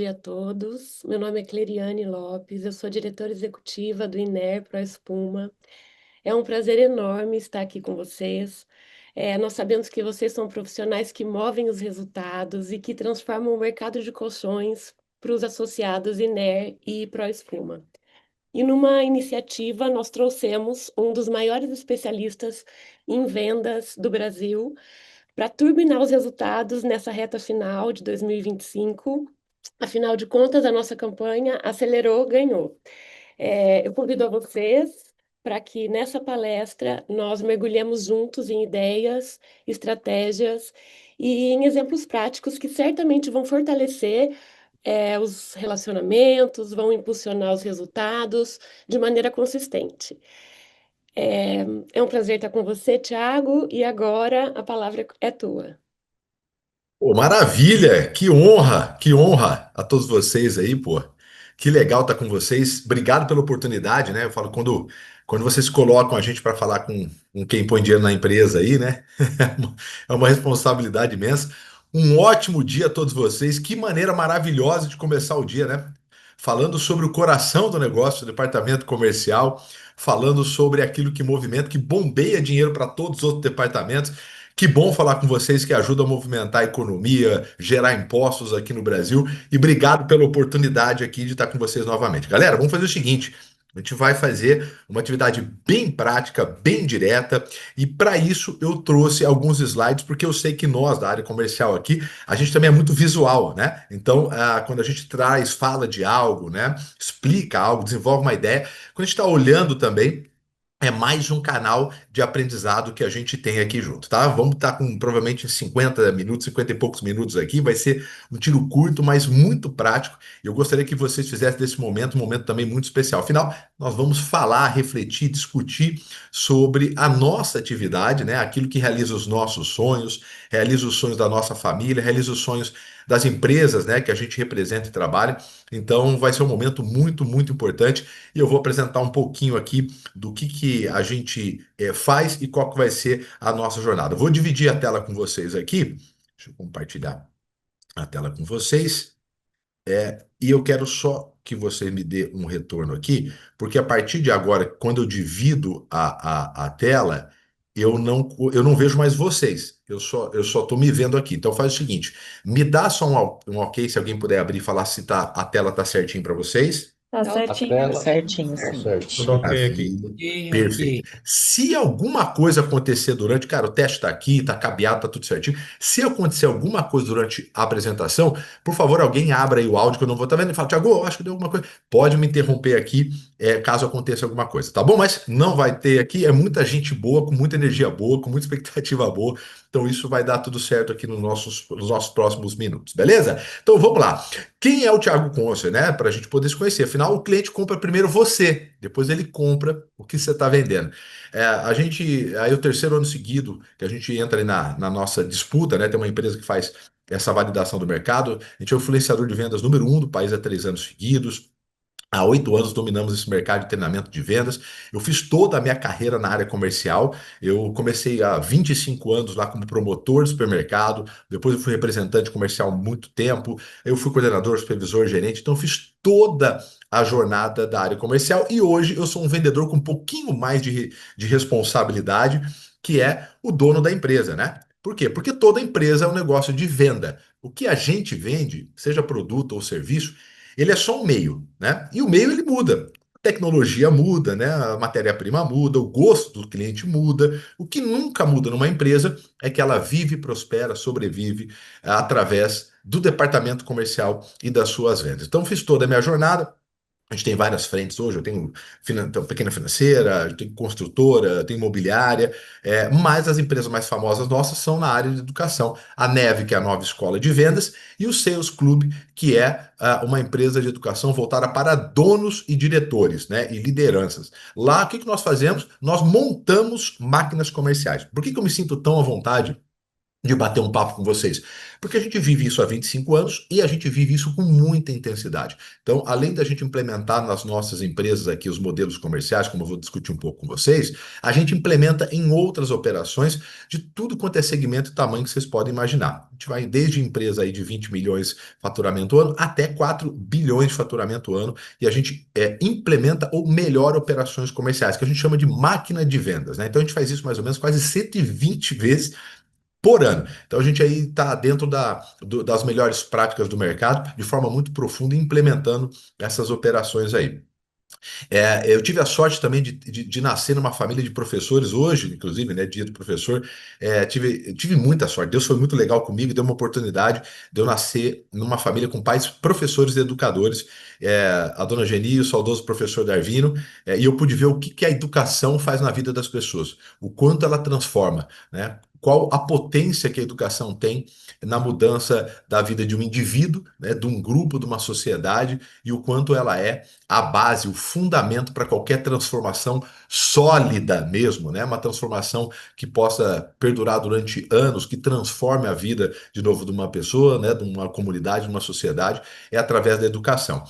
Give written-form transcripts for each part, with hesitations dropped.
dia a todos. Meu nome é Cleriane Lopes, eu sou diretora executiva do INER Proespuma. É um prazer enorme estar aqui com vocês. Nós sabemos que vocês são profissionais que movem os resultados e que transformam o mercado de colchões para os associados INER e Proespuma. E numa iniciativa, nós trouxemos um dos maiores especialistas em vendas do Brasil para turbinar os resultados nessa reta final de 2025. Afinal de contas, a nossa campanha acelerou, ganhou. Eu convido a vocês para que nessa palestra nós mergulhemos juntos em ideias, estratégias e em exemplos práticos que certamente vão fortalecer os relacionamentos, vão impulsionar os resultados de maneira consistente. É um prazer estar com você, Thiago, e agora a palavra é tua. Pô, maravilha! Que honra a todos vocês aí, pô. Que legal estar com vocês. Obrigado pela oportunidade, né? Eu falo quando vocês colocam a gente para falar com quem põe dinheiro na empresa aí, né? É uma responsabilidade imensa. Um ótimo dia a todos vocês. Que maneira maravilhosa de começar o dia, né? Falando sobre o coração do negócio, o departamento comercial, falando sobre aquilo que movimenta, que bombeia dinheiro para todos os outros departamentos. Que bom falar com vocês que ajuda a movimentar a economia, gerar impostos aqui no Brasil. E obrigado pela oportunidade aqui de estar com vocês novamente. Galera, vamos fazer o seguinte. A gente vai fazer uma atividade bem prática, bem direta, e para isso eu trouxe alguns slides, porque eu sei que nós, da área comercial aqui, a gente também é muito visual, né? Então, quando a gente traz, fala de algo, né? Explica algo, desenvolve uma ideia, quando a gente está olhando também, é mais um canal de aprendizado que a gente tem aqui junto, tá? Vamos estar com provavelmente 50 minutos, 50 e poucos minutos aqui. Vai ser um tiro curto, mas muito prático. Eu gostaria que vocês fizessem desse momento um momento também muito especial. Afinal, nós vamos falar, refletir, discutir sobre a nossa atividade, né? Aquilo que realiza os nossos sonhos, realiza os sonhos da nossa família, realiza os sonhos das empresas, né? Que a gente representa e trabalha. Então, vai ser um momento muito, muito importante. E eu vou apresentar um pouquinho aqui do que a gente faz e qual que vai ser a nossa jornada. Eu vou dividir a tela com vocês aqui. Deixa eu compartilhar a tela com vocês. E eu quero só que você me dê um retorno aqui, porque a partir de agora, quando eu divido a tela, eu não vejo mais vocês. Eu só estou me vendo aqui. Então faz o seguinte: me dá só um ok, se alguém puder abrir e falar se a tela tá certinho para vocês. Tá A certinho tela agora. certinho, Tá sim. certo, tudo ok aqui. Maravilha. Ok, Perfeito. ok. Se alguma coisa acontecer durante, cara, o teste está aqui, está cabeado, está tudo certinho. Se acontecer alguma coisa durante a apresentação, por favor, alguém abra aí o áudio que eu não vou estar vendo e fala, Tiago, eu acho que deu alguma coisa. Pode me interromper aqui, caso aconteça alguma coisa, tá bom? Mas não vai ter aqui, é muita gente boa, com muita energia boa, com muita expectativa boa. Então isso vai dar tudo certo aqui nos nossos próximos minutos, beleza? Então vamos lá. Quem é o Thiago Concer, né? Para a gente poder se conhecer. Afinal, o cliente compra primeiro você, depois ele compra o que você está vendendo. Aí o terceiro ano seguido que a gente entra aí na nossa disputa, né? Tem uma empresa que faz essa validação do mercado. A gente é o influenciador de vendas número um do país há 3 anos seguidos. Há 8 anos dominamos esse mercado de treinamento de vendas. Eu fiz toda a minha carreira na área comercial. Eu comecei há 25 anos lá como promotor de supermercado. Depois eu fui representante comercial há muito tempo. Eu fui coordenador, supervisor, gerente. Então eu fiz toda a jornada da área comercial. E hoje eu sou um vendedor com um pouquinho mais de responsabilidade, que é o dono da empresa, né? Por quê? Porque toda empresa é um negócio de venda. O que a gente vende, seja produto ou serviço, ele é só um meio, né? E o meio ele muda. A tecnologia muda, né? A matéria-prima muda, o gosto do cliente muda. O que nunca muda numa empresa é que ela vive, prospera, sobrevive através do departamento comercial e das suas vendas. Então, fiz toda a minha jornada. A gente tem várias frentes hoje, eu tenho pequena financeira, eu tenho construtora, eu tenho imobiliária, mas as empresas mais famosas nossas são na área de educação. A Neve, que é a nova escola de vendas, e o Sales Club, que é uma empresa de educação voltada para donos e diretores, né, e lideranças. Lá, o que nós fazemos? Nós montamos máquinas comerciais. Por que eu me sinto tão à vontade de bater um papo com vocês, porque a gente vive isso há 25 anos e a gente vive isso com muita intensidade. Então, além da gente implementar nas nossas empresas aqui os modelos comerciais, como eu vou discutir um pouco com vocês, a gente implementa em outras operações de tudo quanto é segmento e tamanho que vocês podem imaginar. A gente vai desde empresa aí de 20 milhões faturamento ano até 4 bilhões de faturamento ano e a gente implementa ou melhora operações comerciais, que a gente chama de máquina de vendas, né? Então a gente faz isso mais ou menos quase 120 vezes por ano. Então a gente aí está dentro das melhores práticas do mercado, de forma muito profunda, implementando essas operações aí. Eu tive a sorte também de nascer numa família de professores hoje, inclusive, né, dia do professor. Tive muita sorte. Deus foi muito legal comigo, deu uma oportunidade de eu nascer numa família com pais professores e educadores. A dona Geni, o saudoso professor Darvino, e eu pude ver o que a educação faz na vida das pessoas, o quanto ela transforma, né? Qual a potência que a educação tem na mudança da vida de um indivíduo, né, de um grupo, de uma sociedade, e o quanto ela é a base, o fundamento para qualquer transformação sólida mesmo, né? Uma transformação que possa perdurar durante anos, que transforme a vida de novo de uma pessoa, né? De uma comunidade, de uma sociedade, é através da educação.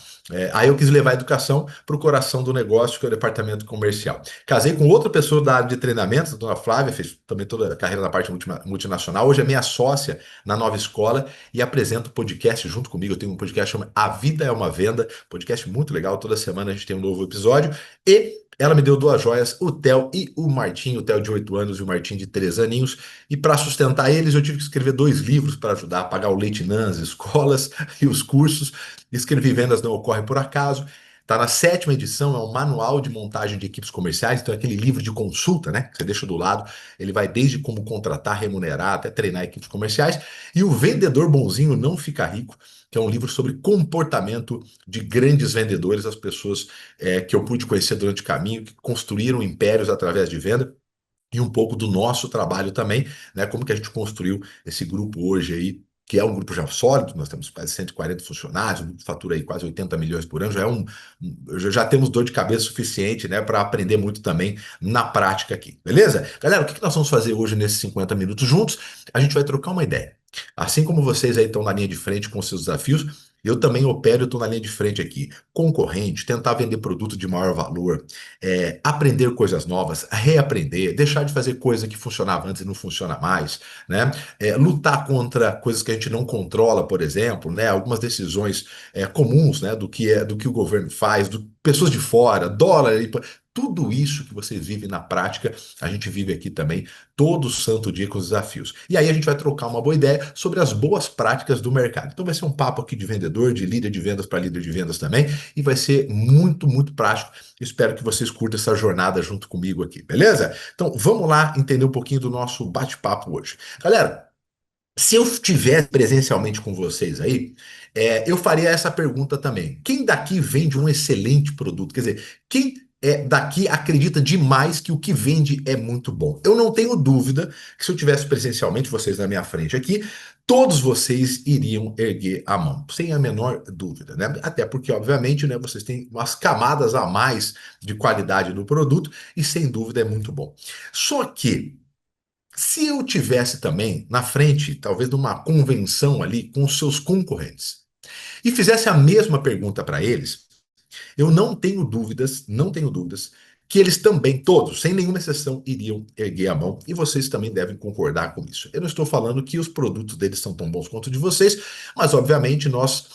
Aí eu quis levar a educação para o coração do negócio, que é o departamento comercial. Casei com outra pessoa da área de treinamento, a dona Flávia, fez também toda a carreira na parte multinacional. Hoje é minha sócia na nova escola e apresenta o podcast junto comigo. Eu tenho um podcast chamado A Vida é uma Venda, podcast muito legal. Toda semana a gente tem um novo episódio. E ela me deu duas joias, o Theo e o Martim, o Theo de 8 anos e o Martim de 3 aninhos. E para sustentar eles, eu tive que escrever 2 livros para ajudar a pagar o leite nas escolas e os cursos. Escrevi Vendas Não Ocorrem por Acaso. Está na 7ª edição, é um manual de montagem de equipes comerciais, então é aquele livro de consulta, né? Que você deixa do lado, ele vai desde como contratar, remunerar, até treinar equipes comerciais. E o Vendedor Bonzinho Não Fica Rico, que é um livro sobre comportamento de grandes vendedores, as pessoas que eu pude conhecer durante o caminho, que construíram impérios através de venda. E um pouco do nosso trabalho também, né? Como que a gente construiu esse grupo hoje aí, que é um grupo já sólido, nós temos quase 140 funcionários, o grupo fatura aí quase 80 milhões por ano, já temos dor de cabeça suficiente, né, para aprender muito também na prática aqui, beleza? Galera, o que nós vamos fazer hoje nesses 50 minutos juntos? A gente vai trocar uma ideia. Assim como vocês aí estão na linha de frente com seus desafios, eu também opero, eu estou na linha de frente aqui. Concorrente, tentar vender produto de maior valor, aprender coisas novas, reaprender, deixar de fazer coisa que funcionava antes e não funciona mais, né? Lutar contra coisas que a gente não controla, por exemplo, né? Algumas decisões comuns, né? Do que o governo faz, pessoas de fora, dólar, tudo isso que vocês vivem na prática, a gente vive aqui também todo santo dia com os desafios. E aí a gente vai trocar uma boa ideia sobre as boas práticas do mercado. Então vai ser um papo aqui de vendedor, de líder de vendas para líder de vendas também, e vai ser muito, muito prático. Espero que vocês curtam essa jornada junto comigo aqui, beleza? Então vamos lá entender um pouquinho do nosso bate-papo hoje. Galera, se eu estivesse presencialmente com vocês aí, eu faria essa pergunta também. Quem daqui vende um excelente produto? Quer dizer, quem daqui acredita demais que o que vende é muito bom? Eu não tenho dúvida que se eu tivesse presencialmente vocês na minha frente aqui, todos vocês iriam erguer a mão, sem a menor dúvida, né? Até porque, obviamente, né, vocês têm umas camadas a mais de qualidade no produto e sem dúvida é muito bom. Só que se eu tivesse também na frente, talvez de uma convenção ali com os seus concorrentes, e fizesse a mesma pergunta para eles, eu não tenho dúvidas, não tenho dúvidas, que eles também, todos, sem nenhuma exceção, iriam erguer a mão, e vocês também devem concordar com isso. Eu não estou falando que os produtos deles são tão bons quanto de vocês, mas obviamente nós,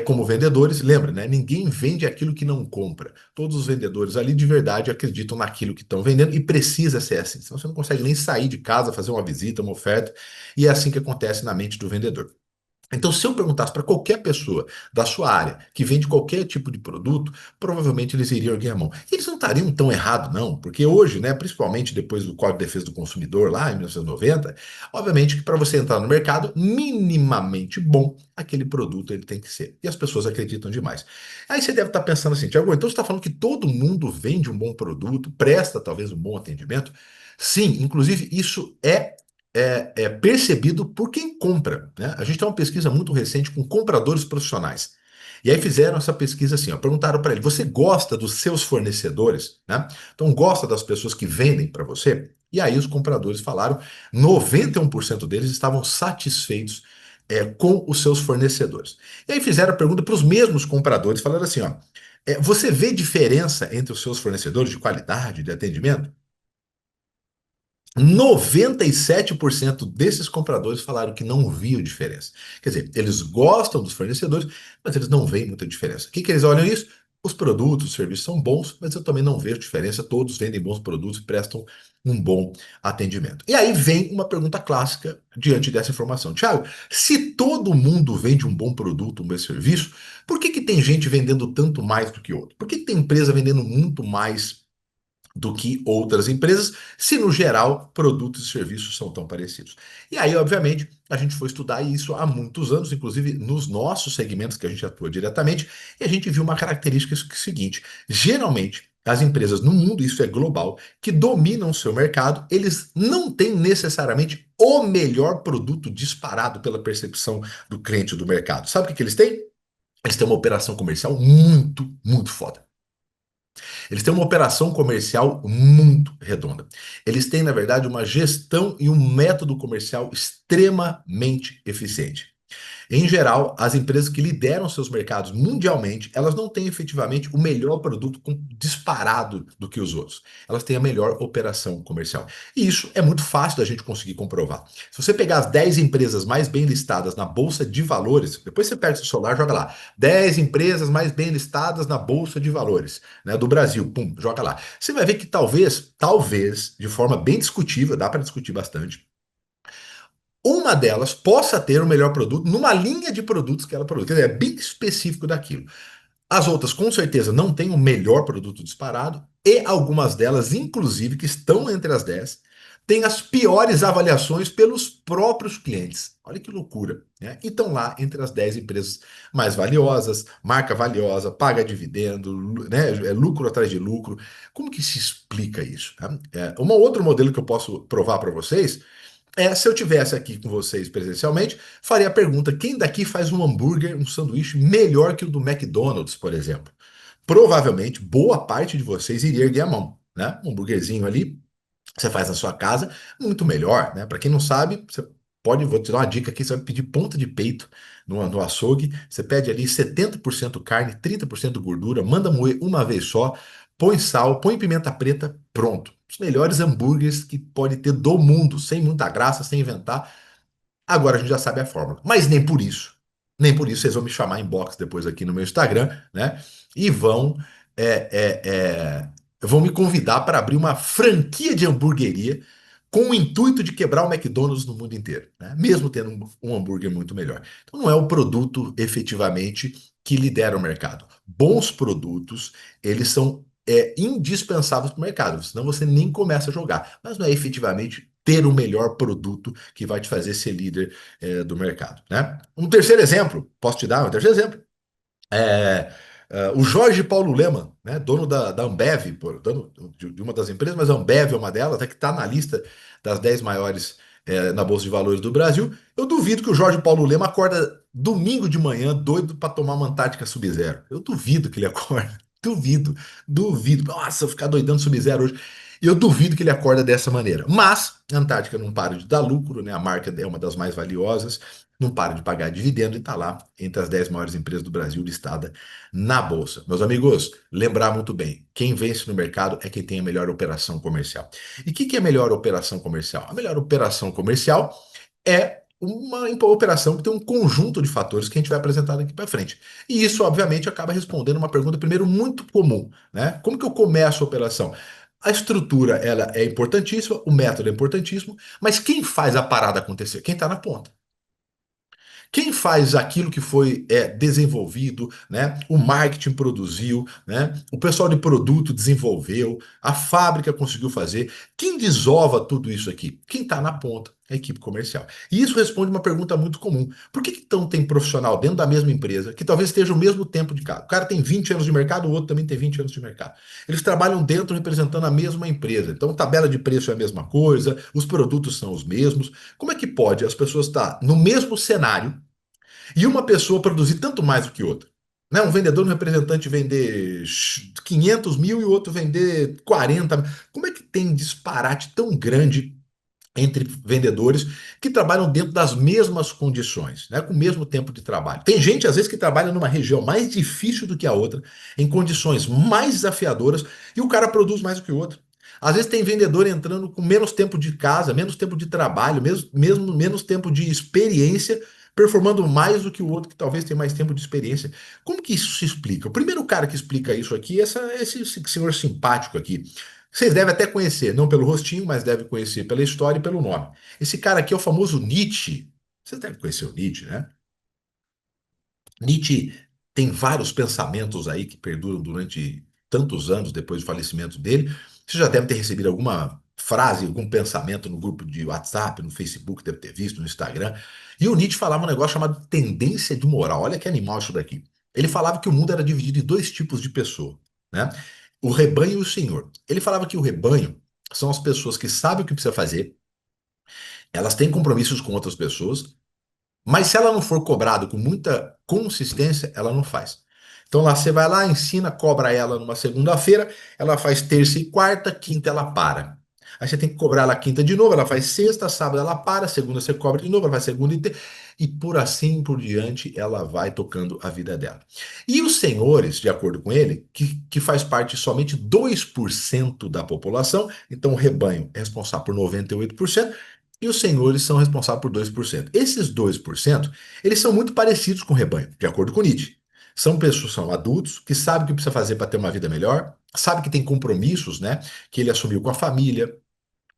como vendedores, lembra, né? Ninguém vende aquilo que não compra. Todos os vendedores ali de verdade acreditam naquilo que estão vendendo e precisa ser assim. Senão você não consegue nem sair de casa, fazer uma visita, uma oferta, e é assim que acontece na mente do vendedor. Então, se eu perguntasse para qualquer pessoa da sua área que vende qualquer tipo de produto, provavelmente eles iriam erguer a mão. E eles não estariam tão errados, não, porque hoje, né, principalmente depois do Código de Defesa do Consumidor, lá em 1990, obviamente que para você entrar no mercado minimamente bom, aquele produto ele tem que ser. E as pessoas acreditam demais. Aí você deve estar pensando assim, Tiago, então você está falando que todo mundo vende um bom produto, presta talvez um bom atendimento? Sim, inclusive isso é percebido por quem compra, né? A gente tem uma pesquisa muito recente com compradores profissionais. E aí fizeram essa pesquisa assim, ó, perguntaram para ele: você gosta dos seus fornecedores, né? Então gosta das pessoas que vendem para você? E aí os compradores falaram, 91% deles estavam satisfeitos com os seus fornecedores. E aí fizeram a pergunta para os mesmos compradores, falando assim, ó, você vê diferença entre os seus fornecedores de qualidade, de atendimento? 97% desses compradores falaram que não viam diferença. Quer dizer, eles gostam dos fornecedores, mas eles não veem muita diferença. O que que eles olham isso? Os produtos, os serviços são bons, mas eu também não vejo diferença. Todos vendem bons produtos e prestam um bom atendimento. E aí vem uma pergunta clássica diante dessa informação. Tiago, se todo mundo vende um bom produto, um bom serviço, por que que tem gente vendendo tanto mais do que outro? Por que que tem empresa vendendo muito mais do que outras empresas, se no geral produtos e serviços são tão parecidos? E aí, obviamente, a gente foi estudar isso há muitos anos, inclusive nos nossos segmentos que a gente atua diretamente, e a gente viu uma característica seguinte: geralmente, as empresas no mundo, isso é global, que dominam o seu mercado, eles não têm necessariamente o melhor produto disparado pela percepção do cliente do mercado. Sabe o que que eles têm? Eles têm uma operação comercial muito, muito foda. Eles têm uma operação comercial muito redonda. Eles têm, na verdade, uma gestão e um método comercial extremamente eficiente. Em geral, as empresas que lideram seus mercados mundialmente, elas não têm efetivamente o melhor produto disparado do que os outros. Elas têm a melhor operação comercial. E isso é muito fácil da gente conseguir comprovar. Se você pegar as 10 empresas mais bem listadas na Bolsa de Valores, depois você pega seu celular e joga lá. 10 empresas mais bem listadas na Bolsa de Valores, né, do Brasil. Pum, joga lá. Você vai ver que talvez, de forma bem discutível, dá para discutir bastante, uma delas possa ter o melhor produto numa linha de produtos que ela produz. Quer dizer, é bem específico daquilo. As outras, com certeza, não têm o melhor produto disparado, e algumas delas, inclusive, que estão entre as 10, têm as piores avaliações pelos próprios clientes. Olha que loucura, né? E estão lá entre as 10 empresas mais valiosas, marca valiosa, paga dividendo, né? Lucro atrás de lucro. Como que se explica isso? Tá? Um outro modelo que eu posso provar para vocês se eu tivesse aqui com vocês presencialmente, faria a pergunta: quem daqui faz um hambúrguer, um sanduíche melhor que o do McDonald's, por exemplo? Provavelmente, boa parte de vocês iria erguer a mão, né? Um hambúrguerzinho ali, você faz na sua casa, muito melhor, né? Para quem não sabe, vou te dar uma dica aqui, você vai pedir ponta de peito no açougue, você pede ali 70% carne, 30% gordura, manda moer uma vez só, põe sal, põe pimenta preta, pronto. Os melhores hambúrgueres que pode ter do mundo, sem muita graça, sem inventar. Agora a gente já sabe a fórmula. Mas nem por isso vocês vão me chamar em box depois aqui no meu Instagram, né? E é, é, vão me convidar para abrir uma franquia de hamburgueria com o intuito de quebrar o McDonald's no mundo inteiro, né? Mesmo tendo um hambúrguer muito melhor. Então não é o produto efetivamente que lidera o mercado. Bons produtos, eles são indispensáveis para o mercado, senão você nem começa a jogar. Mas não é efetivamente ter o melhor produto que vai te fazer ser líder do mercado, né? Um terceiro exemplo, posso te dar um terceiro exemplo? É, o Jorge Paulo Lemann, né, dono da Ambev, dono de uma das empresas, mas a Ambev é uma delas, até que está na lista das 10 maiores na Bolsa de Valores do Brasil. Eu duvido que o Jorge Paulo Lemann acorda domingo de manhã doido para tomar uma Antártica Sub-Zero. Eu duvido que ele acorda. Duvido, duvido. Nossa, eu ficar doidando Sub-Zero hoje. E eu duvido que ele acorda dessa maneira. Mas a Antártica não para de dar lucro, né? A marca é uma das mais valiosas, não para de pagar dividendo e está lá entre as 10 maiores empresas do Brasil listada na Bolsa. Meus amigos, lembrar muito bem, quem vence no mercado é quem tem a melhor operação comercial. E o que é a melhor operação comercial? A melhor operação comercial é uma operação que tem um conjunto de fatores que a gente vai apresentar daqui para frente. E isso, obviamente, acaba respondendo uma pergunta, primeiro, muito comum, né? Como que eu começo a operação? A estrutura, ela é importantíssima, o método é importantíssimo, mas quem faz a parada acontecer? Quem está na ponta. Quem faz aquilo que foi desenvolvido, né? O marketing produziu, né? O pessoal de produto desenvolveu, a fábrica conseguiu fazer. Quem desova tudo isso aqui? Quem está na ponta, a equipe comercial. E isso responde uma pergunta muito comum. Por que então tem profissional dentro da mesma empresa que talvez esteja o mesmo tempo de cara? O cara tem 20 anos de mercado, o outro também tem 20 anos de mercado. Eles trabalham dentro representando a mesma empresa. Então, tabela de preço é a mesma coisa, os produtos são os mesmos. Como é que pode as pessoas estar no mesmo cenário e uma pessoa produzir tanto mais do que outra? Né? Um vendedor, um representante vender 500 mil e o outro vender 40 mil. Como é que tem disparate tão grande entre vendedores que trabalham dentro das mesmas condições, né, com o mesmo tempo de trabalho? Tem gente, às vezes, que trabalha numa região mais difícil do que a outra, em condições mais desafiadoras, e o cara produz mais do que o outro. Às vezes tem vendedor entrando com menos tempo de casa, menos tempo de trabalho, mesmo menos tempo de experiência, performando mais do que o outro que talvez tenha mais tempo de experiência. Como que isso se explica? O primeiro cara que explica isso aqui é esse senhor simpático aqui. Vocês devem até conhecer, não pelo rostinho, mas devem conhecer pela história e pelo nome. Esse cara aqui é o famoso Nietzsche. Vocês devem conhecer o Nietzsche, né? Nietzsche tem vários pensamentos aí que perduram durante tantos anos depois do falecimento dele. Você já deve ter recebido alguma frase, algum pensamento no grupo de WhatsApp, no Facebook, deve ter visto, no Instagram. E o Nietzsche falava um negócio chamado tendência de moral. Olha que animal isso daqui. Ele falava que o mundo era dividido em dois tipos de pessoa, né? O rebanho e o senhor. Ele falava que o rebanho são as pessoas que sabem o que precisa fazer, elas têm compromissos com outras pessoas, mas se ela não for cobrado com muita consistência, ela não faz. Então lá você vai lá, ensina, cobra ela numa segunda-feira, ela faz terça e quarta, quinta ela para. Aí você tem que cobrar ela quinta de novo, ela faz sexta, sábado ela para, segunda você cobra de novo, ela faz segunda e terça, e por assim por diante ela vai tocando a vida dela. E os senhores, de acordo com ele, que faz parte somente 2% da população, então o rebanho é responsável por 98%, e os senhores são responsáveis por 2%. Esses 2%, eles são muito parecidos com o rebanho, de acordo com Nietzsche. São pessoas, são adultos, que sabem o que precisa fazer para ter uma vida melhor, sabem que tem compromissos, né, que ele assumiu com a família,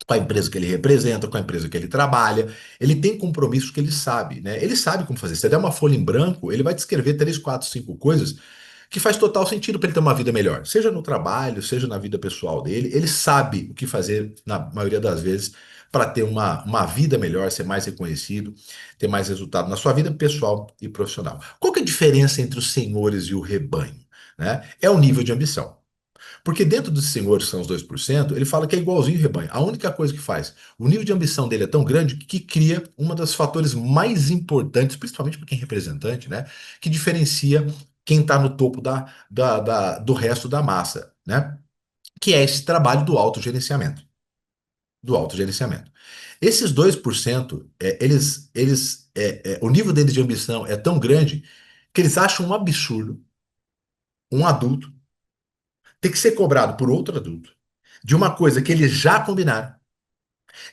com a empresa que ele representa, com a empresa que ele trabalha. Ele tem compromissos que ele sabe, né? Ele sabe como fazer. Se você der uma folha em branco, ele vai descrever 3, 4, 5 coisas que faz total sentido para ele ter uma vida melhor, seja no trabalho, seja na vida pessoal dele. Ele sabe o que fazer, na maioria das vezes, para ter uma vida melhor, ser mais reconhecido, ter mais resultado na sua vida pessoal e profissional. Qual que é a diferença entre os senhores e o rebanho? Né? É o nível de ambição. Porque dentro dos senhores, que são os 2%, ele fala que é igualzinho o rebanho. A única coisa que faz, o nível de ambição dele é tão grande que cria um dos fatores mais importantes, principalmente para quem é representante, né? Que diferencia quem está no topo do resto da massa, né? Que é esse trabalho do autogerenciamento. Do autogerenciamento. Esses 2%, o nível deles de ambição é tão grande que eles acham um absurdo um adulto ter que ser cobrado por outro adulto de uma coisa que eles já combinaram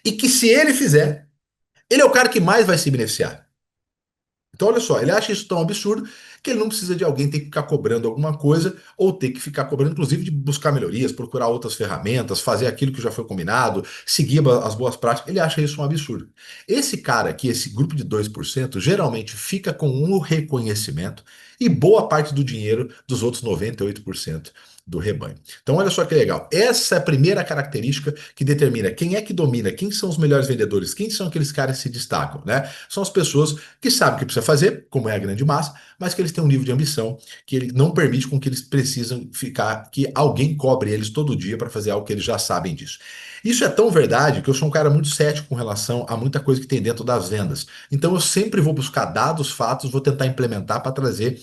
e que se ele fizer, ele é o cara que mais vai se beneficiar. Então, olha só, ele acha isso tão absurdo que ele não precisa de alguém ter que ficar cobrando alguma coisa ou ter que ficar cobrando, inclusive, de buscar melhorias, procurar outras ferramentas, fazer aquilo que já foi combinado, seguir as boas práticas. Ele acha isso um absurdo. Esse cara aqui, esse grupo de 2%, geralmente fica com um reconhecimento e boa parte do dinheiro dos outros 98% do rebanho. Então, olha só que legal. Essa é a primeira característica que determina quem é que domina, quem são os melhores vendedores, quem são aqueles caras que se destacam, né? São as pessoas que sabem o que precisa fazer, como é a grande massa, mas que eles têm um nível de ambição que ele não permite com que eles precisam ficar, que alguém cobre eles todo dia para fazer algo que eles já sabem disso. Isso é tão verdade que eu sou um cara muito cético com relação a muita coisa que tem dentro das vendas. Então eu sempre vou buscar dados, fatos, vou tentar implementar para trazer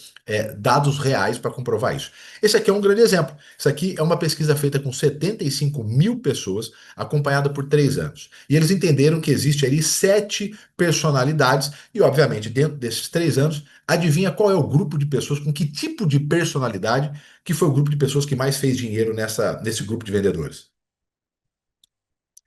dados reais para comprovar isso. Esse aqui é um grande exemplo. Isso aqui é uma pesquisa feita com 75 mil pessoas, acompanhada por 3 anos. E eles entenderam que existe ali 7 personalidades, e obviamente, dentro desses 3 anos, adivinha qual é o grupo de pessoas, com que tipo de personalidade que foi o grupo de pessoas que mais fez dinheiro nesse grupo de vendedores?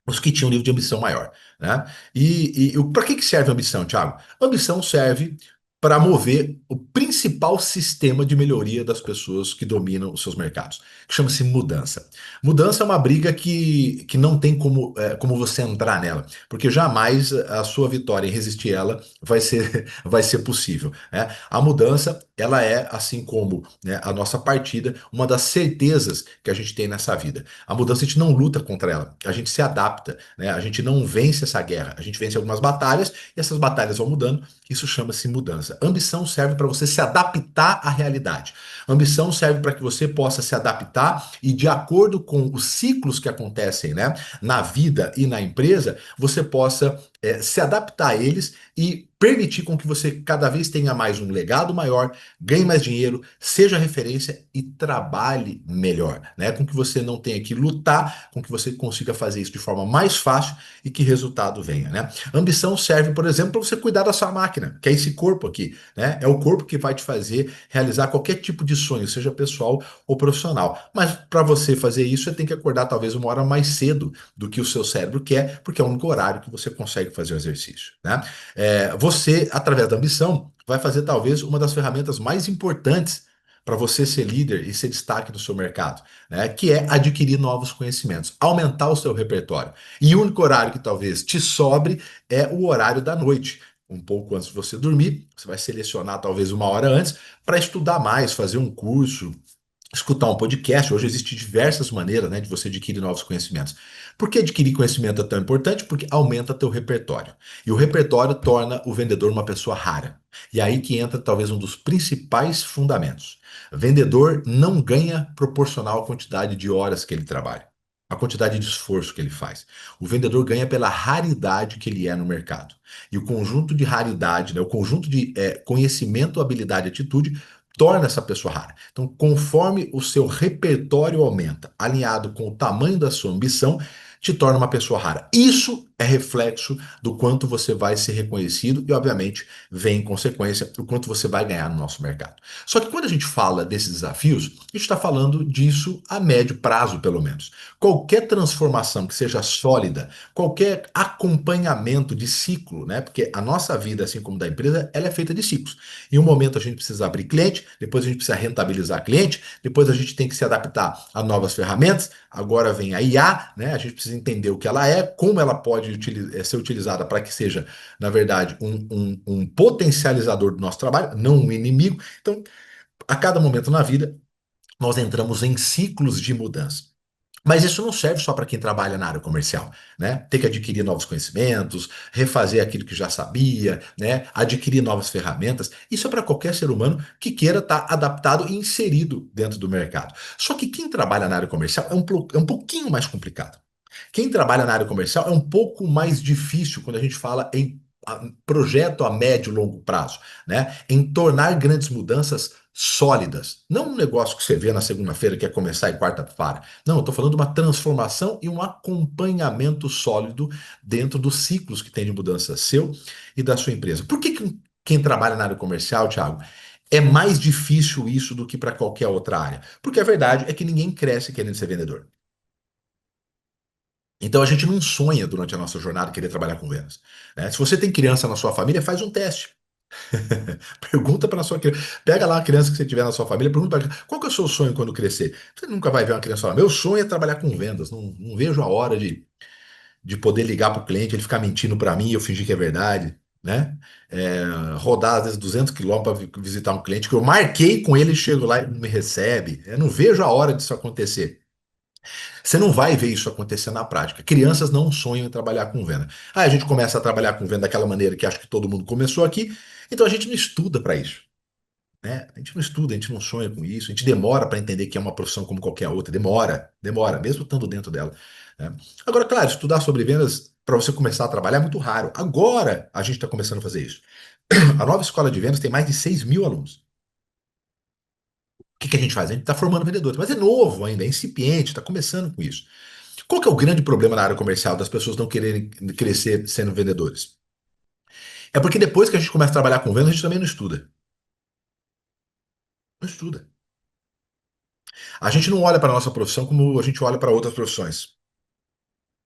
Os que tinham um nível de ambição maior, né? E para que serve a ambição, Thiago? A ambição serve para mover o principal sistema de melhoria das pessoas que dominam os seus mercados, que chama-se mudança. Mudança é uma briga que não tem como você entrar nela, porque jamais a sua vitória em resistir ela vai ser possível, né? A mudança, ela é, assim como, né, a nossa partida, uma das certezas que a gente tem nessa vida. A mudança a gente não luta contra ela, a gente se adapta, né? A gente não vence essa guerra, a gente vence algumas batalhas e essas batalhas vão mudando. Isso chama-se mudança. Ambição serve para você se adaptar à realidade. Ambição serve para que você possa se adaptar e, de acordo com os ciclos que acontecem, né, na vida e na empresa, você possa se adaptar a eles e permitir com que você cada vez tenha mais um legado maior, ganhe mais dinheiro, seja referência e trabalhe melhor, né? Com que você não tenha que lutar, com que você consiga fazer isso de forma mais fácil e que resultado venha, né? Ambição serve, por exemplo, para você cuidar da sua máquina, que é esse corpo aqui, né? É o corpo que vai te fazer realizar qualquer tipo de sonho, seja pessoal ou profissional. Mas para você fazer isso, você tem que acordar talvez uma hora mais cedo do que o seu cérebro quer, porque é o único horário que você consegue fazer o exercício, né? Você, através da ambição, vai fazer talvez uma das ferramentas mais importantes para você ser líder e ser destaque no seu mercado, né? Que é adquirir novos conhecimentos, aumentar o seu repertório. E o único horário que talvez te sobre é o horário da noite. Um pouco antes de você dormir, você vai selecionar talvez uma hora antes para estudar mais, fazer um curso, escutar um podcast. Hoje existem diversas maneiras, né, de você adquirir novos conhecimentos. Por que adquirir conhecimento é tão importante? Porque aumenta teu repertório. E o repertório torna o vendedor uma pessoa rara. E aí que entra talvez um dos principais fundamentos. Vendedor não ganha proporcional à quantidade de horas que ele trabalha, a quantidade de esforço que ele faz. O vendedor ganha pela raridade que ele é no mercado. E o conjunto de raridade, né, o conjunto de conhecimento, habilidade e atitude torna essa pessoa rara. Então, conforme o seu repertório aumenta, alinhado com o tamanho da sua ambição, te torna uma pessoa rara. Isso é reflexo do quanto você vai ser reconhecido e, obviamente, vem em consequência do quanto você vai ganhar no nosso mercado. Só que quando a gente fala desses desafios, a gente está falando disso a médio prazo, pelo menos. Qualquer transformação que seja sólida, qualquer acompanhamento de ciclo, né? Porque a nossa vida, assim como da empresa, ela é feita de ciclos. Em um momento a gente precisa abrir cliente, depois a gente precisa rentabilizar cliente, depois a gente tem que se adaptar a novas ferramentas, agora vem a IA, né? A gente precisa entender o que ela é, como ela pode ser utilizada para que seja, na verdade, um potencializador do nosso trabalho, não um inimigo. Então, a cada momento na vida, nós entramos em ciclos de mudança. Mas isso não serve só para quem trabalha na área comercial, né? Ter que adquirir novos conhecimentos, refazer aquilo que já sabia, né? Adquirir novas ferramentas. Isso é para qualquer ser humano que queira estar adaptado e inserido dentro do mercado. Só que quem trabalha na área comercial é um pouquinho mais complicado. Quem trabalha na área comercial é um pouco mais difícil quando a gente fala em projeto a médio e longo prazo, né? Em tornar grandes mudanças sólidas. Não um negócio que você vê na segunda-feira que é começar e quarta para. Não, eu estou falando de uma transformação e um acompanhamento sólido dentro dos ciclos que tem de mudança seu e da sua empresa. Por que quem trabalha na área comercial, Thiago, é mais difícil isso do que para qualquer outra área? Porque a verdade é que ninguém cresce querendo ser vendedor. Então a gente não sonha durante a nossa jornada querer trabalhar com vendas, né? Se você tem criança na sua família, faz um teste. Pergunta para a sua criança. Pega lá a criança que você tiver na sua família, pergunta para ela, qual que é o seu sonho quando crescer? Você nunca vai ver uma criança falar, meu sonho é trabalhar com vendas. Não, não vejo a hora de poder ligar para o cliente, ele ficar mentindo para mim e eu fingir que é verdade, né? Rodar às vezes 200 quilômetros para visitar um cliente que eu marquei com ele, chego lá e não me recebe. Eu não vejo a hora disso acontecer. Você não vai ver isso acontecer na prática. Crianças não sonham em trabalhar com venda. Aí a gente começa a trabalhar com venda daquela maneira que acho que todo mundo começou aqui, então a gente não estuda para isso, né? A gente não estuda, a gente não sonha com isso, a gente demora para entender que é uma profissão como qualquer outra. Demora, mesmo estando dentro dela, né? Agora, claro, estudar sobre vendas para você começar a trabalhar é muito raro. Agora a gente está começando a fazer isso. A nova escola de vendas tem mais de 6.000 alunos. O que que a gente faz? A gente está formando vendedores, mas é novo ainda, é incipiente, está começando com isso. Qual que é o grande problema na área comercial das pessoas não quererem crescer sendo vendedores? É porque depois que a gente começa a trabalhar com vendas, a gente também não estuda. Não estuda. A gente não olha para a nossa profissão como a gente olha para outras profissões.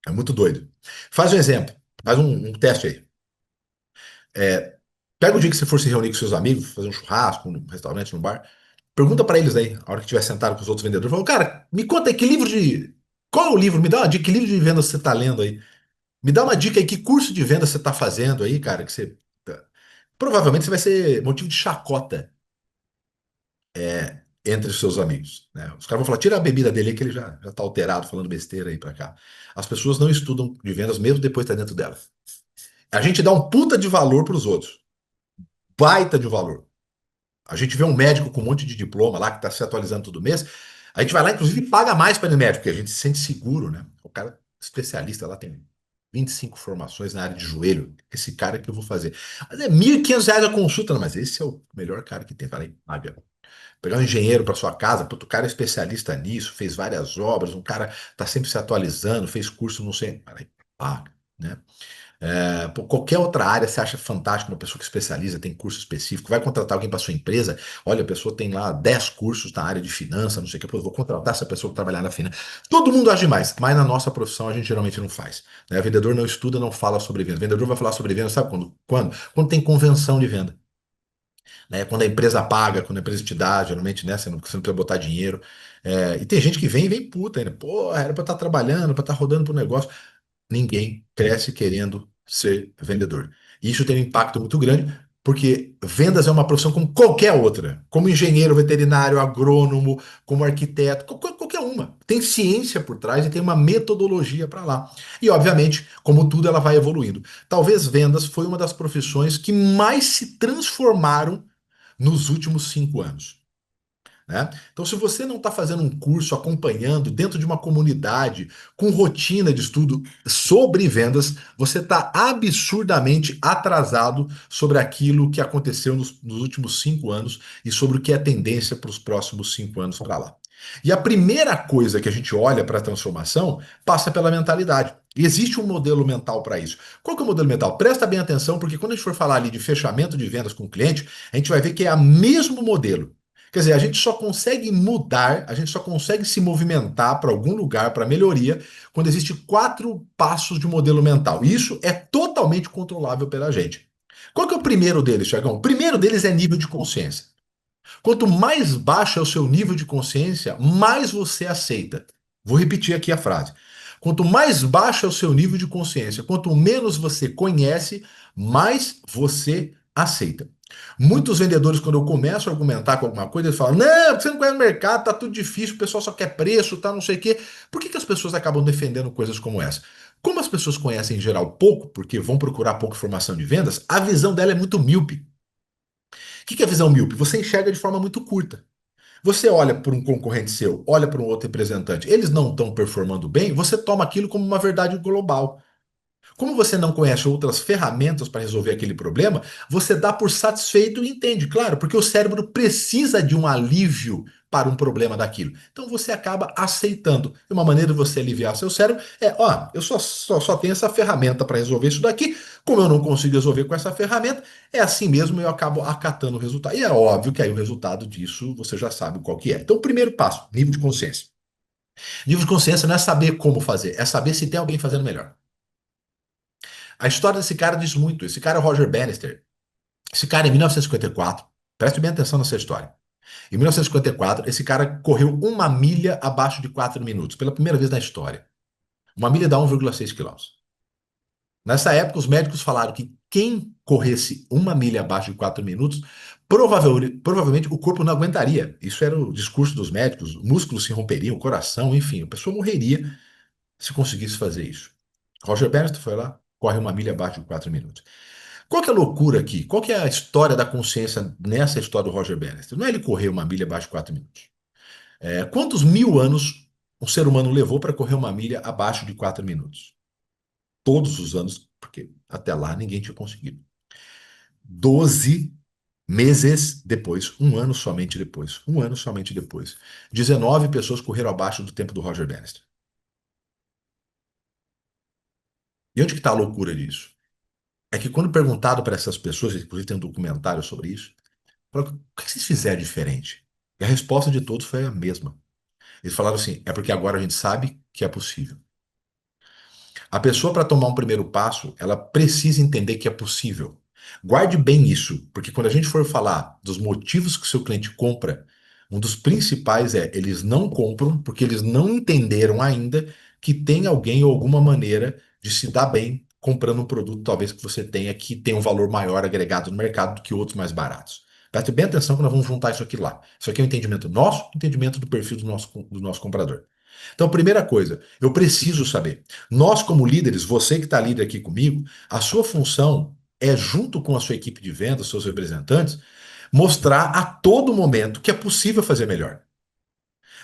É muito doido. Faz um exemplo, faz um teste aí. É, Pega o dia que você for se reunir com seus amigos, fazer um churrasco, num restaurante, num bar. Pergunta para eles aí, a hora que estiver sentado com os outros vendedores. Fala, cara, me conta aí que livro de. Qual é o livro? Me dá uma dica, que livro de vendas você está lendo aí? Me dá uma dica aí, que curso de venda você está fazendo aí, cara, que você. Provavelmente você vai ser motivo de chacota entre os seus amigos, né? Os caras vão falar, tira a bebida dele aí que ele já tá alterado, falando besteira aí pra cá. As pessoas não estudam de vendas mesmo depois de estar dentro delas. A gente dá um puta de valor pros outros. Baita de valor. A gente vê um médico com um monte de diploma lá que tá se atualizando todo mês. A gente vai lá, inclusive, e paga mais para ir no médico, porque a gente se sente seguro, né? O cara especialista lá tem. 25 formações na área de joelho. Esse cara que eu vou fazer. Mas é R$ 1.500 a consulta, não, mas esse é o melhor cara que tem. Falei, paga. Pegar um engenheiro para sua casa, puto, o cara é especialista nisso, fez várias obras, um cara está sempre se atualizando, fez curso, não sei. Falei, paga, né? Pô, qualquer outra área você acha fantástico, uma pessoa que especializa, tem curso específico, vai contratar alguém para sua empresa, olha, a pessoa tem lá 10 cursos na área de finanças, não sei o que, pô, eu vou contratar essa pessoa para trabalhar na finança. Todo mundo age mais, mas na nossa profissão a gente geralmente não faz. Né? O vendedor não estuda, não fala sobre venda. O vendedor vai falar sobre venda, sabe quando? Quando? Quando tem convenção de venda. Né? Quando a empresa paga, quando a empresa te dá, geralmente, né? Você não precisa botar dinheiro. E tem gente que vem e vem puta ainda. Pô, era para estar trabalhando, para estar rodando pro negócio. Ninguém cresce querendo ser vendedor. E isso tem um impacto muito grande, porque vendas é uma profissão como qualquer outra, como engenheiro, veterinário, agrônomo, como arquiteto, qualquer uma. Tem ciência por trás e tem uma metodologia para lá. E, obviamente, como tudo, ela vai evoluindo. Talvez vendas foi uma das profissões que mais se transformaram nos últimos 5 anos. Né? Então, se você não está fazendo um curso acompanhando dentro de uma comunidade com rotina de estudo sobre vendas, você está absurdamente atrasado sobre aquilo que aconteceu nos últimos 5 anos e sobre o que é tendência para os próximos 5 anos para lá. E a primeira coisa que a gente olha para a transformação passa pela mentalidade. E existe um modelo mental para isso. Qual que é o modelo mental? Presta bem atenção, porque quando a gente for falar ali de fechamento de vendas com o cliente, a gente vai ver que é o mesmo modelo. Quer dizer, a gente só consegue mudar, a gente só consegue se movimentar para algum lugar, para melhoria, quando existe 4 passos de modelo mental. E isso é totalmente controlável pela gente. Qual que é o primeiro deles, Tiagão? O primeiro deles é nível de consciência. Quanto mais baixo é o seu nível de consciência, mais você aceita. Vou repetir aqui a frase. Quanto mais baixo é o seu nível de consciência, quanto menos você conhece, mais você aceita. Muitos vendedores, quando eu começo a argumentar com alguma coisa, eles falam: não, você não conhece o mercado, tá tudo difícil, o pessoal só quer preço, tá não sei o quê. Por que as pessoas acabam defendendo coisas como essa? Como as pessoas conhecem em geral pouco, porque vão procurar pouca informação de vendas, a visão dela é muito míope. O que é visão míope? Você enxerga de forma muito curta. Você olha para um concorrente seu, olha para um outro representante, eles não estão performando bem, você toma aquilo como uma verdade global. Como você não conhece outras ferramentas para resolver aquele problema, você dá por satisfeito e entende, claro, porque o cérebro precisa de um alívio para um problema daquilo. Então você acaba aceitando. E uma maneira de você aliviar seu cérebro é: ó, eu só tenho essa ferramenta para resolver isso daqui. Como eu não consigo resolver com essa ferramenta, é assim mesmo, eu acabo acatando o resultado. E é óbvio que aí o resultado disso você já sabe qual que é. Então, o primeiro passo, nível de consciência. Nível de consciência não é saber como fazer, é saber se tem alguém fazendo melhor. A história desse cara diz muito. Esse cara é o Roger Bannister. Esse cara, em 1954, preste bem atenção nessa história. Em 1954, esse cara correu 1 milha abaixo de 4 minutos, pela primeira vez na história. 1 milha dá 1,6 quilômetros. Nessa época, os médicos falaram que quem corresse 1 milha abaixo de 4 minutos, provavelmente o corpo não aguentaria. Isso era o discurso dos médicos, os músculos se romperiam, o coração, enfim, a pessoa morreria se conseguisse fazer isso. Roger Bannister foi lá, corre 1 milha abaixo de 4 minutos. Qual que é a loucura aqui? Qual que é a história da consciência nessa história do Roger Bannister? Não é ele correr 1 milha abaixo de 4 minutos. Quantos mil anos um ser humano levou para correr 1 milha abaixo de 4 minutos? Todos os anos, porque até lá ninguém tinha conseguido. 12 meses depois, um ano somente depois, 19 pessoas correram abaixo do tempo do Roger Bannister. E onde que está a loucura disso? É que quando perguntado para essas pessoas, inclusive tem um documentário sobre isso, falaram: o que vocês fizeram diferente? E a resposta de todos foi a mesma. Eles falaram assim: é porque agora a gente sabe que é possível. A pessoa, para tomar um primeiro passo, ela precisa entender que é possível. Guarde bem isso, porque quando a gente for falar dos motivos que o seu cliente compra, um dos principais é: eles não compram porque eles não entenderam ainda que tem alguém ou alguma maneira de se dar bem comprando um produto, talvez que você tenha, que tem um valor maior agregado no mercado do que outros mais baratos. Preste bem atenção que nós vamos juntar isso aqui lá. Isso aqui é um entendimento nosso, entendimento do perfil do nosso comprador. Então, primeira coisa, eu preciso saber. Nós, como líderes, você que está líder aqui comigo, a sua função é, junto com a sua equipe de vendas, seus representantes, mostrar a todo momento que é possível fazer melhor.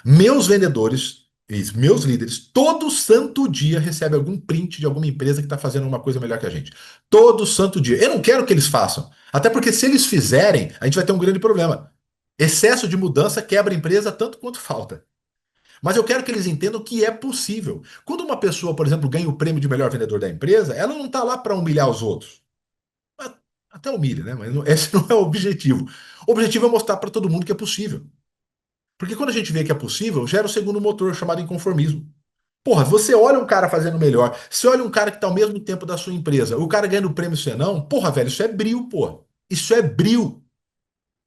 Meus vendedores Isso, meus líderes, todo santo dia recebem algum print de alguma empresa que está fazendo uma coisa melhor que a gente. Todo santo dia. Eu não quero que eles façam. Até porque se eles fizerem, a gente vai ter um grande problema. Excesso de mudança quebra a empresa tanto quanto falta. Mas eu quero que eles entendam que é possível. Quando uma pessoa, por exemplo, ganha o prêmio de melhor vendedor da empresa, ela não está lá para humilhar os outros. Até humilha, né? Mas esse não é o objetivo. O objetivo é mostrar para todo mundo que é possível. Porque quando a gente vê que é possível, gera o segundo motor chamado inconformismo. Porra, você olha um cara fazendo melhor, você olha um cara que está ao mesmo tempo da sua empresa, o cara ganhando prêmio você não, porra, velho, isso é bril, porra. Isso é bril.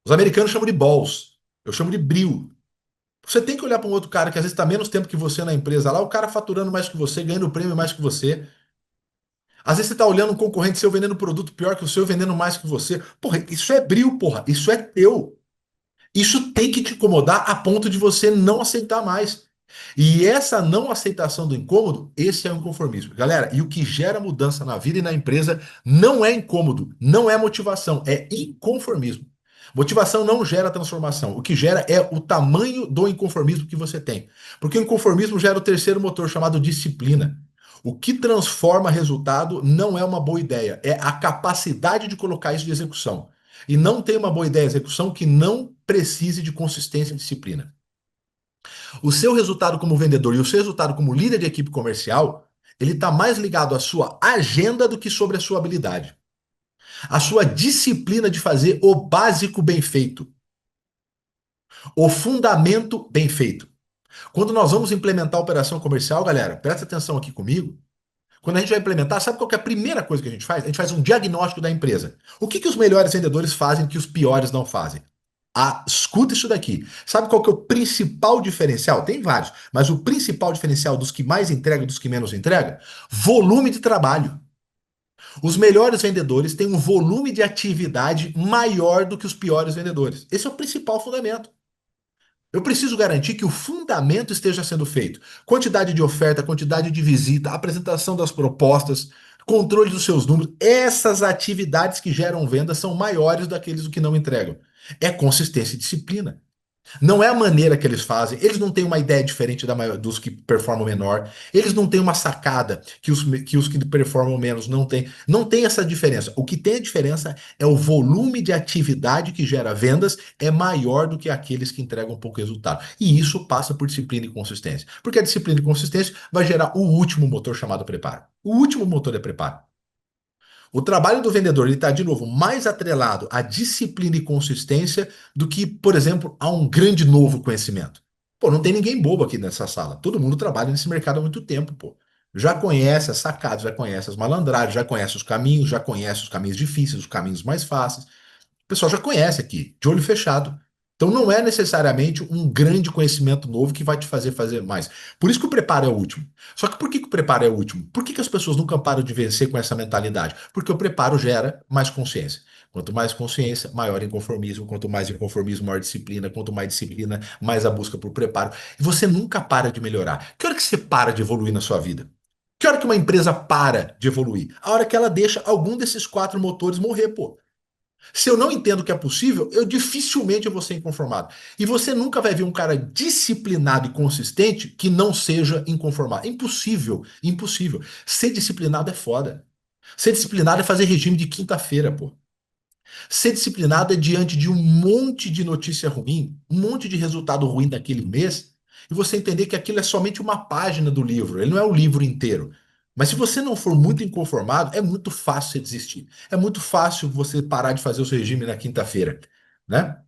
Os americanos chamam de balls. Eu chamo de bril. Você tem que olhar para um outro cara que às vezes está menos tempo que você na empresa lá, o cara faturando mais que você, ganhando prêmio mais que você. Às vezes você está olhando um concorrente seu vendendo produto pior que o seu, vendendo mais que você. Porra, isso é bril, porra. Isso é teu. Isso tem que te incomodar a ponto de você não aceitar mais. E essa não aceitação do incômodo, esse é o inconformismo. Galera, e o que gera mudança na vida e na empresa não é incômodo, não é motivação, é inconformismo. Motivação não gera transformação. O que gera é o tamanho do inconformismo que você tem. Porque o inconformismo gera o terceiro motor chamado disciplina. O que transforma resultado não é uma boa ideia, é a capacidade de colocar isso de execução. E não tem uma boa ideia de execução que não precise de consistência e disciplina. O seu resultado como vendedor e o seu resultado como líder de equipe comercial, ele está mais ligado à sua agenda do que sobre a sua habilidade. A sua disciplina de fazer o básico bem feito, o fundamento bem feito. Quando nós vamos implementar a operação comercial, galera, presta atenção aqui comigo. Quando a gente vai implementar, sabe qual que é a primeira coisa que a gente faz? A gente faz um diagnóstico da empresa. O que, que os melhores vendedores fazem que os piores não fazem? Ah, escuta isso daqui. Sabe qual que é o principal diferencial? Tem vários, mas o principal diferencial dos que mais entregam e dos que menos entregam? Volume de trabalho. Os melhores vendedores têm um volume de atividade maior do que os piores vendedores. Esse é o principal fundamento. Eu preciso garantir que o fundamento esteja sendo feito. Quantidade de oferta, quantidade de visita, apresentação das propostas, controle dos seus números. Essas atividades que geram vendas são maiores daqueles que não entregam. É consistência e disciplina. Não é a maneira que eles fazem, eles não têm uma ideia diferente dos que performam menor, eles não têm uma sacada que os que performam menos não têm. Não tem essa diferença. O que tem a diferença é o volume de atividade que gera vendas é maior do que aqueles que entregam pouco resultado. E isso passa por disciplina e consistência. Porque a disciplina e consistência vai gerar o último motor chamado preparo. O último motor é preparo. O trabalho do vendedor está, de novo, mais atrelado à disciplina e consistência do que, por exemplo, a um grande novo conhecimento. Pô, não tem ninguém bobo aqui nessa sala. Todo mundo trabalha nesse mercado há muito tempo, pô. Já conhece as sacadas, já conhece as malandragens, já conhece os caminhos difíceis, os caminhos mais fáceis. O pessoal já conhece aqui, de olho fechado. Então não é necessariamente um grande conhecimento novo que vai te fazer mais. Por isso que o preparo é o último. Só que por que que o preparo é o último? Por que que as pessoas nunca param de vencer com essa mentalidade? Porque o preparo gera mais consciência. Quanto mais consciência, maior inconformismo. Quanto mais inconformismo, maior disciplina. Quanto mais disciplina, mais a busca por preparo. E você nunca para de melhorar. Que hora que você para de evoluir na sua vida? Que hora que uma empresa para de evoluir? A hora que ela deixa algum desses quatro motores morrer, pô. Se eu não entendo que é possível, eu dificilmente vou ser inconformado. E você nunca vai ver um cara disciplinado e consistente que não seja inconformado. Impossível, impossível. Ser disciplinado é foda. Ser disciplinado é fazer regime de quinta-feira, pô. Ser disciplinado é diante de um monte de notícia ruim, um monte de resultado ruim daquele mês, e você entender que aquilo é somente uma página do livro, ele não é o livro inteiro. Mas se você não for muito inconformado, é muito fácil você desistir. É muito fácil você parar de fazer o seu regime na quinta-feira, né?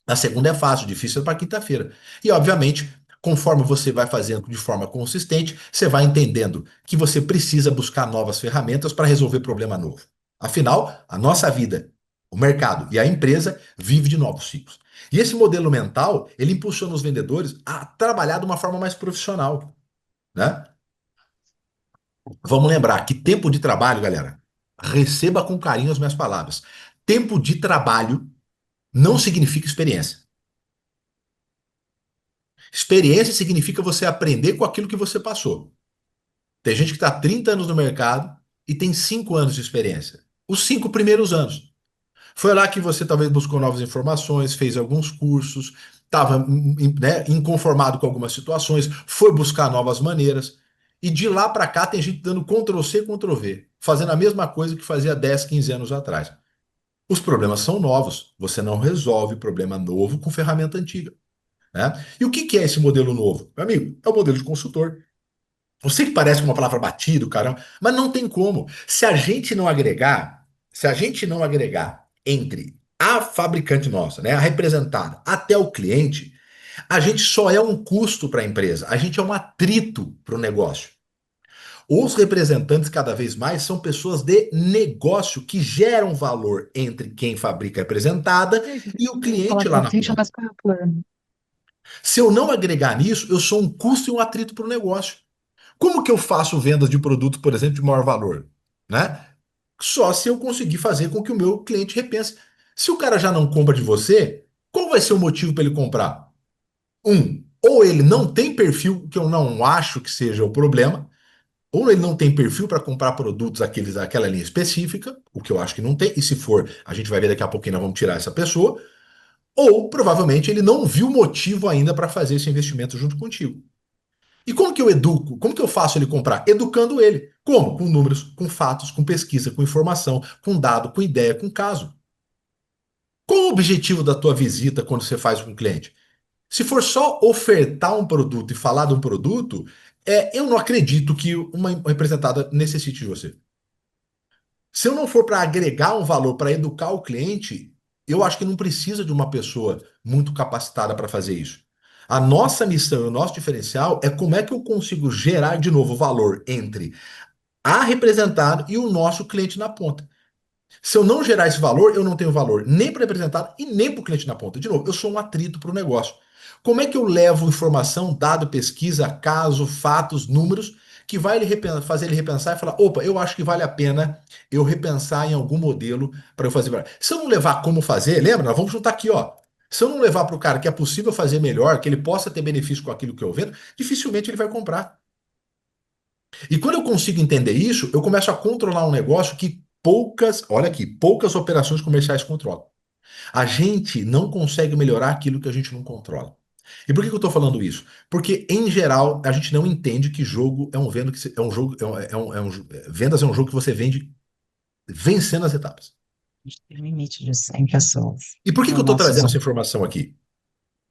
Na segunda é fácil, difícil é para quinta-feira. E, obviamente, conforme você vai fazendo de forma consistente, você vai entendendo que você precisa buscar novas ferramentas para resolver problema novo. Afinal, a nossa vida, o mercado e a empresa vive de novos ciclos. E esse modelo mental, ele impulsiona os vendedores a trabalhar de uma forma mais profissional, né? Vamos lembrar que tempo de trabalho, galera, receba com carinho as minhas palavras. Tempo de trabalho não significa experiência. Experiência significa você aprender com aquilo que você passou. Tem gente que está há 30 anos no mercado e tem 5 anos de experiência. Os 5 primeiros anos. Foi lá que você talvez buscou novas informações, fez alguns cursos, estava, né, inconformado com algumas situações, foi buscar novas maneiras. E de lá para cá tem gente dando Ctrl+C, Ctrl+V, fazendo a mesma coisa que fazia 10, 15 anos atrás. Os problemas são novos. Você não resolve problema novo com ferramenta antiga, né? E o que que é esse modelo novo? Meu amigo, é o modelo de consultor. Eu sei que parece uma palavra batida, caramba, mas não tem como. Se a gente não agregar entre a fabricante nossa, né, a representada, até o cliente, a gente só é um custo para a empresa, a gente é um atrito para o negócio. Os representantes, cada vez mais, são pessoas de negócio que geram valor entre quem fabrica a representada e o cliente Falar lá com na você e ponta. chamar esse cara. Se eu não agregar nisso, eu sou um custo e um atrito para o negócio. Como que eu faço vendas de produtos, por exemplo, de maior valor? Né? Só se eu conseguir fazer com que o meu cliente repense. Se o cara já não compra de você, qual vai ser o motivo para ele comprar? Ou ele não tem perfil, que eu não acho que seja o problema, ou ele não tem perfil para comprar produtos daquela linha específica, o que eu acho que não tem, e se for, a gente vai ver daqui a pouquinho, nós vamos tirar essa pessoa, ou provavelmente ele não viu motivo ainda para fazer esse investimento junto contigo. E como que eu educo? Como que eu faço ele comprar? Educando ele. Como? Com números, com fatos, com pesquisa, com informação, com dado, com ideia, com caso. Qual o objetivo da tua visita quando você faz com o cliente? Se for só ofertar um produto e falar de um produto, eu não acredito que uma representada necessite de você. Se eu não for para agregar um valor, para educar o cliente, eu acho que não precisa de uma pessoa muito capacitada para fazer isso. A nossa missão, o nosso diferencial é como é que eu consigo gerar de novo valor entre a representada e o nosso cliente na ponta. Se eu não gerar esse valor, eu não tenho valor nem para o representado e nem para o cliente na ponta. De novo, eu sou um atrito para o negócio. Como é que eu levo informação, dado, pesquisa, caso, fatos, números, que vai fazer ele repensar e falar: opa, eu acho que vale a pena eu repensar em algum modelo para eu fazer. Se eu não levar como fazer, lembra? Nós vamos juntar aqui, ó. Se eu não levar para o cara que é possível fazer melhor, que ele possa ter benefício com aquilo que eu vendo, dificilmente ele vai comprar. E quando eu consigo entender isso, eu começo a controlar um negócio que olha aqui, poucas operações comerciais controlam. A gente não consegue melhorar aquilo que a gente não controla. E por que que eu estou falando isso? Porque, em geral, a gente não entende que jogo é um vendo que é um jogo, vendas é um jogo que você vende vencendo as etapas. A gente tem um limite de 100 pessoas E por que que no eu estou nosso trazendo Zoom. essa informação aqui?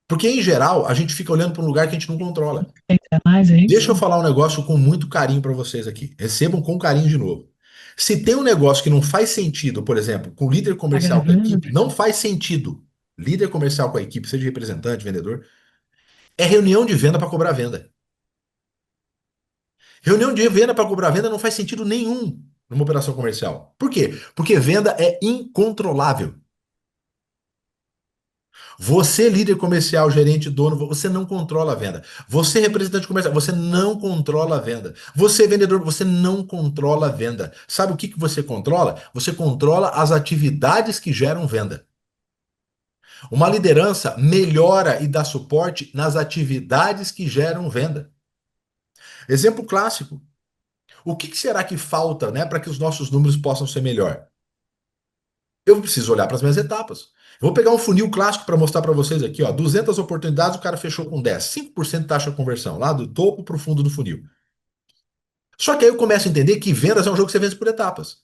Porque, em geral, a gente fica olhando para um lugar que a gente não controla. Tem mais, é Deixa eu isso? falar um negócio com muito carinho para vocês aqui. Recebam com carinho de novo. Se tem um negócio que não faz sentido, por exemplo, com o líder Tá comercial com a gravando? equipe, não faz sentido. Líder comercial com a equipe, seja representante, vendedor, é reunião de venda para cobrar venda. Reunião de venda para cobrar venda não faz sentido nenhum numa operação comercial. Por quê? Porque venda é incontrolável. Você, líder comercial, gerente, dono, você não controla a venda. Você, representante comercial, você não controla a venda. Você, vendedor, você não controla a venda. Sabe o que que você controla? Você controla as atividades que geram venda. Uma liderança melhora e dá suporte nas atividades que geram venda. Exemplo clássico. O que que será que falta, né, para que os nossos números possam ser melhor? Eu preciso olhar para as minhas etapas. Eu vou pegar um funil clássico para mostrar para vocês aqui, ó. 200 oportunidades, o cara fechou com 10. 5% de taxa de conversão, lá do topo para o fundo do funil. Só que aí eu começo a entender que vendas é um jogo que você vence por etapas.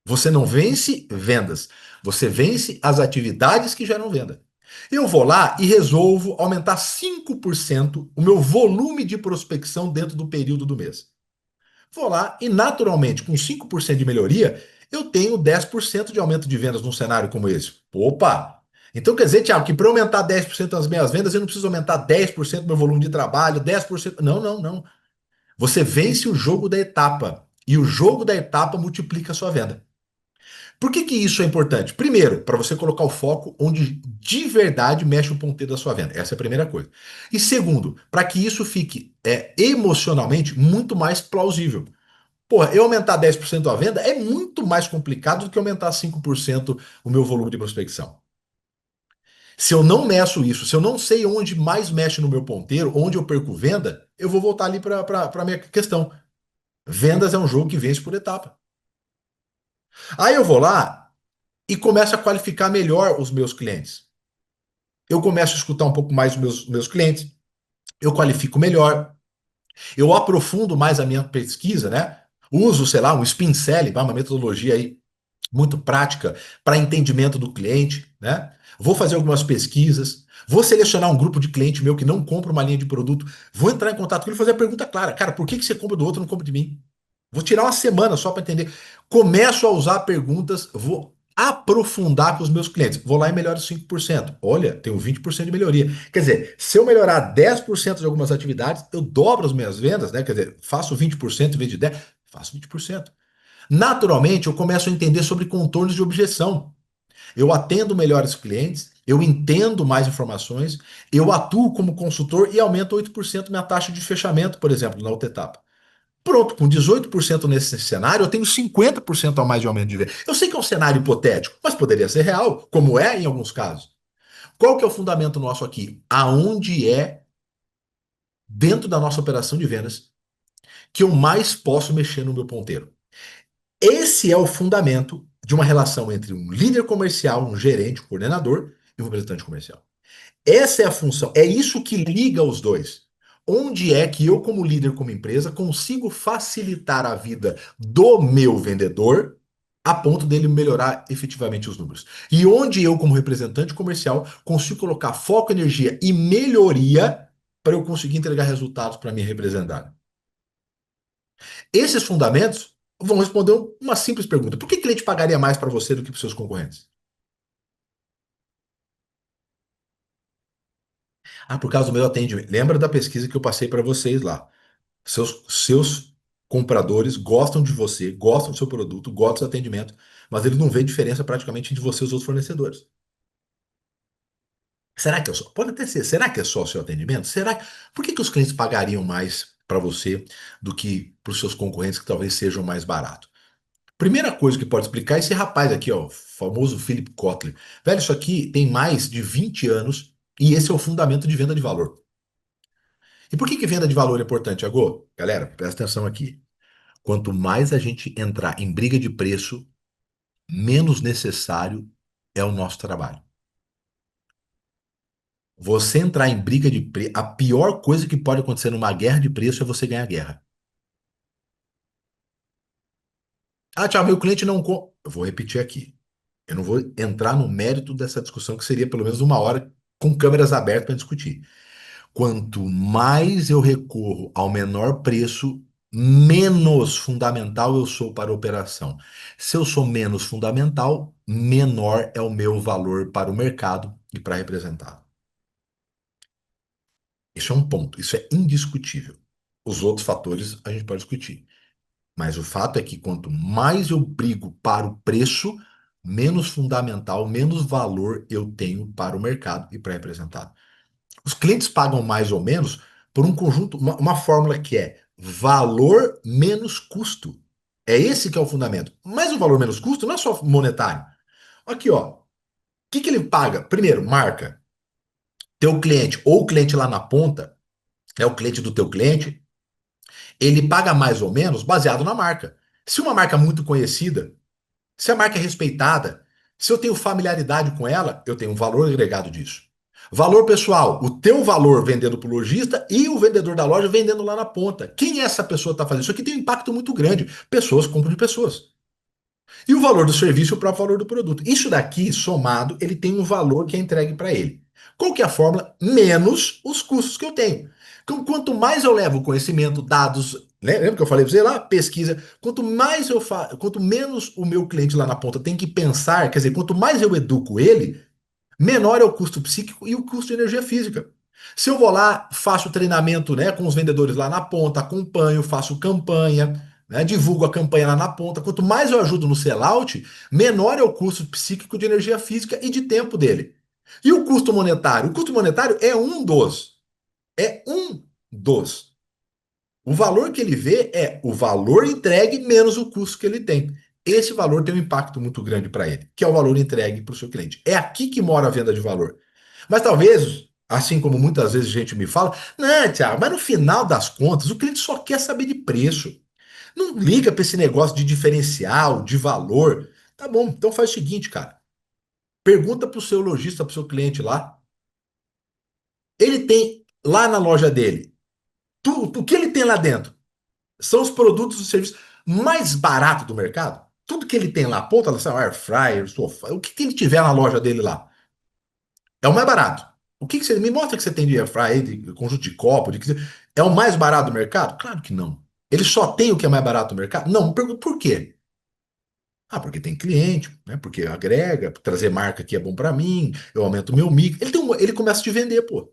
Você não vence vendas, você vence as atividades que geram venda. Eu vou lá e resolvo aumentar 5% o meu volume de prospecção dentro do período do mês. Vou lá e, naturalmente, com 5% de melhoria, eu tenho 10% de aumento de vendas num cenário como esse. Opa! Então quer dizer, Thiago, que para aumentar 10% das minhas vendas, eu não preciso aumentar 10% do meu volume de trabalho, 10%. Não, não, não. Você vence o jogo da etapa. E o jogo da etapa multiplica a sua venda. Por que que isso é importante? Primeiro, para você colocar o foco onde de verdade mexe o ponteiro da sua venda. Essa é a primeira coisa. E segundo, para que isso fique emocionalmente muito mais plausível. Porra, eu aumentar 10% a venda é muito mais complicado do que aumentar 5% o meu volume de prospecção. Se eu não meço isso, se eu não sei onde mais mexe no meu ponteiro, onde eu perco venda, eu vou voltar ali para a minha questão. Vendas é um jogo que vence por etapa. Aí eu vou lá e começo a qualificar melhor os meus clientes. Eu começo a escutar um pouco mais os meus clientes, eu qualifico melhor, eu aprofundo mais a minha pesquisa, né? Uso, sei lá, um spin selling, uma metodologia aí muito prática para entendimento do cliente, né? Vou fazer algumas pesquisas, vou selecionar um grupo de cliente meu que não compra uma linha de produto, vou entrar em contato com ele e fazer a pergunta clara: cara, por que que você compra do outro e não compra de mim? Vou tirar uma semana só para entender. Começo a usar perguntas, vou aprofundar com os meus clientes. Vou lá e melhoro 5%. Olha, tenho 20% de melhoria. Quer dizer, se eu melhorar 10% de algumas atividades, eu dobro as minhas vendas, né? Quer dizer, faço 20% em vez de 10%, faço 20%. Naturalmente, eu começo a entender sobre contornos de objeção. Eu atendo melhores clientes, eu entendo mais informações, eu atuo como consultor e aumento 8% minha taxa de fechamento, por exemplo, na outra etapa. Pronto, com 18% nesse cenário, eu tenho 50% a mais de aumento de venda. Eu sei que é um cenário hipotético, mas poderia ser real, como é em alguns casos. Qual que é o fundamento nosso aqui? Aonde é, dentro da nossa operação de vendas, que eu mais posso mexer no meu ponteiro? Esse é o fundamento de uma relação entre um líder comercial, um gerente, um coordenador e um representante comercial. Essa é a função, é isso que liga os dois. Onde é que eu, como líder, como empresa, consigo facilitar a vida do meu vendedor a ponto dele melhorar efetivamente os números? E onde eu, como representante comercial, consigo colocar foco, energia e melhoria para eu conseguir entregar resultados para minha representada? Esses fundamentos vão responder uma simples pergunta: por que o cliente pagaria mais para você do que para os seus concorrentes? Ah, por causa do meu atendimento. Lembra da pesquisa que eu passei para vocês lá? Seus compradores gostam de você, gostam do seu produto, gostam do atendimento, mas eles não veem diferença praticamente entre você e os outros fornecedores. Será que é só? Pode até ser. Será que é só o seu atendimento? Por que que os clientes pagariam mais para você do que para os seus concorrentes que talvez sejam mais baratos? Primeira coisa que pode explicar é esse rapaz aqui, ó, o famoso Philip Kotler. Velho, isso aqui tem mais de 20 anos e esse é o fundamento de venda de valor. E por que que venda de valor é importante, Agô? Galera, presta atenção aqui. Quanto mais a gente entrar em briga de preço, menos necessário é o nosso trabalho. Você entrar em briga de preço, a pior coisa que pode acontecer numa guerra de preço é você ganhar a guerra. Ah, tchau, meu cliente não. Eu vou repetir aqui. Eu não vou entrar no mérito dessa discussão, que seria pelo menos uma hora com câmeras abertas para discutir. Quanto mais eu recorro ao menor preço, menos fundamental eu sou para a operação. Se eu sou menos fundamental, menor é o meu valor para o mercado e para representar. Isso é um ponto, isso é indiscutível. Os outros fatores a gente pode discutir. Mas o fato é que quanto mais eu brigo para o preço, menos fundamental, menos valor eu tenho para o mercado e para representar. Os clientes pagam mais ou menos por um conjunto, uma fórmula que é valor menos custo. É esse que é o fundamento. Mas o valor menos custo não é só monetário. Aqui, ó. O que que ele paga? Primeiro, marca. Teu cliente, ou o cliente lá na ponta, é o cliente do teu cliente, ele paga mais ou menos baseado na marca. Se uma marca é muito conhecida, se a marca é respeitada, se eu tenho familiaridade com ela, eu tenho um valor agregado disso. Valor pessoal, o teu valor vendendo para o lojista e o vendedor da loja vendendo lá na ponta. Quem é essa pessoa que está fazendo? Isso aqui tem um impacto muito grande. Pessoas compram de pessoas. E o valor do serviço e o próprio valor do produto. Isso daqui, somado, ele tem um valor que é entregue para ele. Qual que é a fórmula? Menos os custos que eu tenho. Então, quanto mais eu levo conhecimento, dados, né? Lembra que eu falei para você lá? Pesquisa. Quanto mais eu faço, quanto menos o meu cliente lá na ponta tem que pensar, quer dizer, quanto mais eu educo ele, menor é o custo psíquico e o custo de energia física. Se eu vou lá, faço treinamento, né, com os vendedores lá na ponta, acompanho, faço campanha, né, divulgo a campanha lá na ponta. Quanto mais eu ajudo no sellout, menor é o custo psíquico de energia física e de tempo dele. E o custo monetário? O custo monetário é um dos. É um dos. O valor que ele vê é o valor entregue menos o custo que ele tem. Esse valor tem um impacto muito grande para ele, que é o valor entregue para o seu cliente. É aqui que mora a venda de valor. Mas talvez, assim como muitas vezes a gente me fala, não, Thiago, mas no final das contas, o cliente só quer saber de preço. Não liga para esse negócio de diferencial, de valor. Tá bom, então faz o seguinte, cara. Pergunta para o seu lojista, para o seu cliente lá. Ele tem lá na loja dele, o que ele tem lá dentro são os produtos e serviços mais baratos do mercado. Tudo que ele tem lá, ponta, air fryer, sofá, o que ele tiver na loja dele lá, é o mais barato. O que você me mostra que você tem de air fryer, de conjunto de copo, é o mais barato do mercado? Claro que não. Ele só tem o que é mais barato do mercado? Não, pergunto por quê? Ah, porque tem cliente, né? Porque agrega, trazer marca aqui é bom para mim, eu aumento o meu mix. Ele começa a te vender, pô.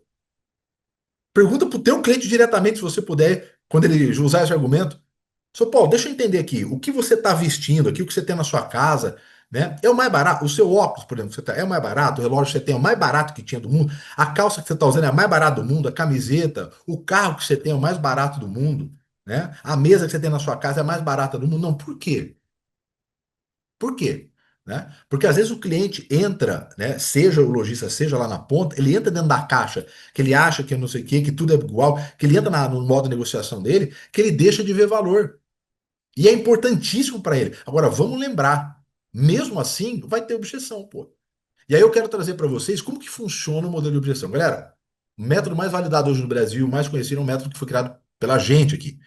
Pergunta pro teu cliente diretamente, se você puder, quando ele usar esse argumento. Seu Paulo, deixa eu entender aqui. O que você está vestindo aqui, o que você tem na sua casa, né? É o mais barato. O seu óculos, por exemplo, é o mais barato. O relógio que você tem é o mais barato que tinha do mundo. A calça que você está usando é a mais barata do mundo. A camiseta, o carro que você tem é o mais barato do mundo, né? A mesa que você tem na sua casa é a mais barata do mundo. Não, por quê? Por quê? Né? Porque às vezes o cliente entra, né, seja o lojista, seja lá na ponta, ele entra dentro da caixa, que ele acha que é não sei o quê, que tudo é igual, que ele entra no modo de negociação dele, que ele deixa de ver valor. E é importantíssimo para ele. Agora, vamos lembrar, mesmo assim, vai ter objeção, pô. E aí eu quero trazer para vocês como que funciona o modelo de objeção. Galera, o método mais validado hoje no Brasil, o mais conhecido, é um método que foi criado pela gente aqui.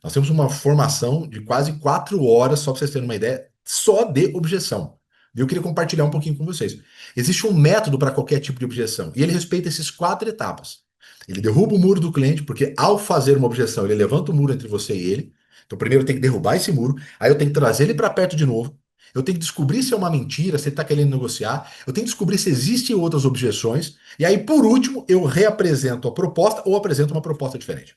Nós temos uma formação de quase 4 horas, só para vocês terem uma ideia, só de objeção. E eu queria compartilhar um pouquinho com vocês. Existe um método para qualquer tipo de objeção, e ele respeita essas 4 etapas. Ele derruba o muro do cliente, porque ao fazer uma objeção, ele levanta o muro entre você e ele. Então, primeiro eu tenho que derrubar esse muro, aí eu tenho que trazer ele para perto de novo. Eu tenho que descobrir se é uma mentira, se ele está querendo negociar. Eu tenho que descobrir se existem outras objeções. E aí, por último, eu reapresento a proposta ou apresento uma proposta diferente.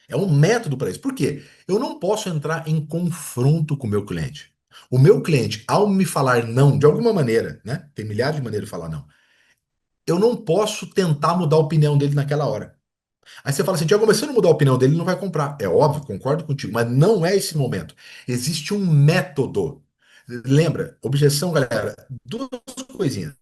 É um método para isso. Por quê? Eu não posso entrar em confronto com o meu cliente. O meu cliente, ao me falar não, de alguma maneira, né? Tem milhares de maneiras de falar não. Eu não posso tentar mudar a opinião dele naquela hora. Aí você fala assim, Tiago, mas se eu não mudar a opinião dele, ele não vai comprar. É óbvio, concordo contigo, mas não é esse momento. Existe um método. Lembra, objeção, galera, duas coisinhas.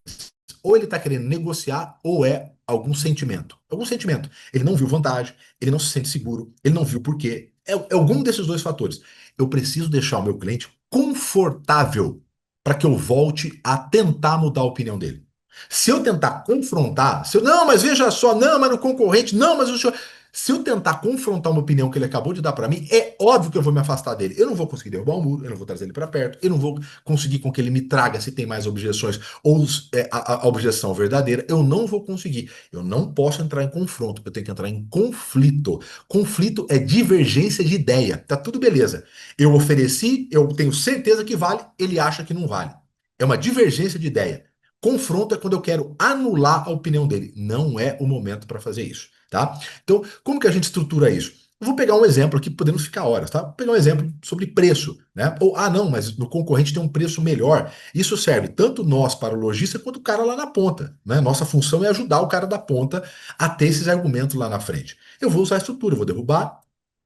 Ou ele está querendo negociar, ou é algum sentimento. Algum sentimento. Ele não viu vantagem, ele não se sente seguro, ele não viu por quê. É algum desses dois fatores. Eu preciso deixar o meu cliente confortável para que eu volte a tentar mudar a opinião dele. Se eu tentar confrontar, se eu, não, mas veja só, não, mas no concorrente, não, mas o senhor. Se eu tentar confrontar uma opinião que ele acabou de dar para mim, é óbvio que eu vou me afastar dele. Eu não vou conseguir derrubar o muro, eu não vou trazer ele para perto, eu não vou conseguir com que ele me traga se tem mais objeções ou a objeção verdadeira. Eu não vou conseguir. Eu não posso entrar em confronto, eu tenho que entrar em conflito. Conflito é divergência de ideia. Tá tudo beleza. Eu ofereci, eu tenho certeza que vale, ele acha que não vale. É uma divergência de ideia. Confronto é quando eu quero anular a opinião dele. Não é o momento para fazer isso, tá? Então, como que a gente estrutura isso? Eu vou pegar um exemplo aqui, podemos ficar horas, tá? Vou pegar um exemplo sobre preço, né? Ou, ah, não, mas no concorrente tem um preço melhor. Isso serve tanto nós para o lojista quanto o cara lá na ponta, né? Nossa função é ajudar o cara da ponta a ter esses argumentos lá na frente. Eu vou usar a estrutura, eu vou derrubar,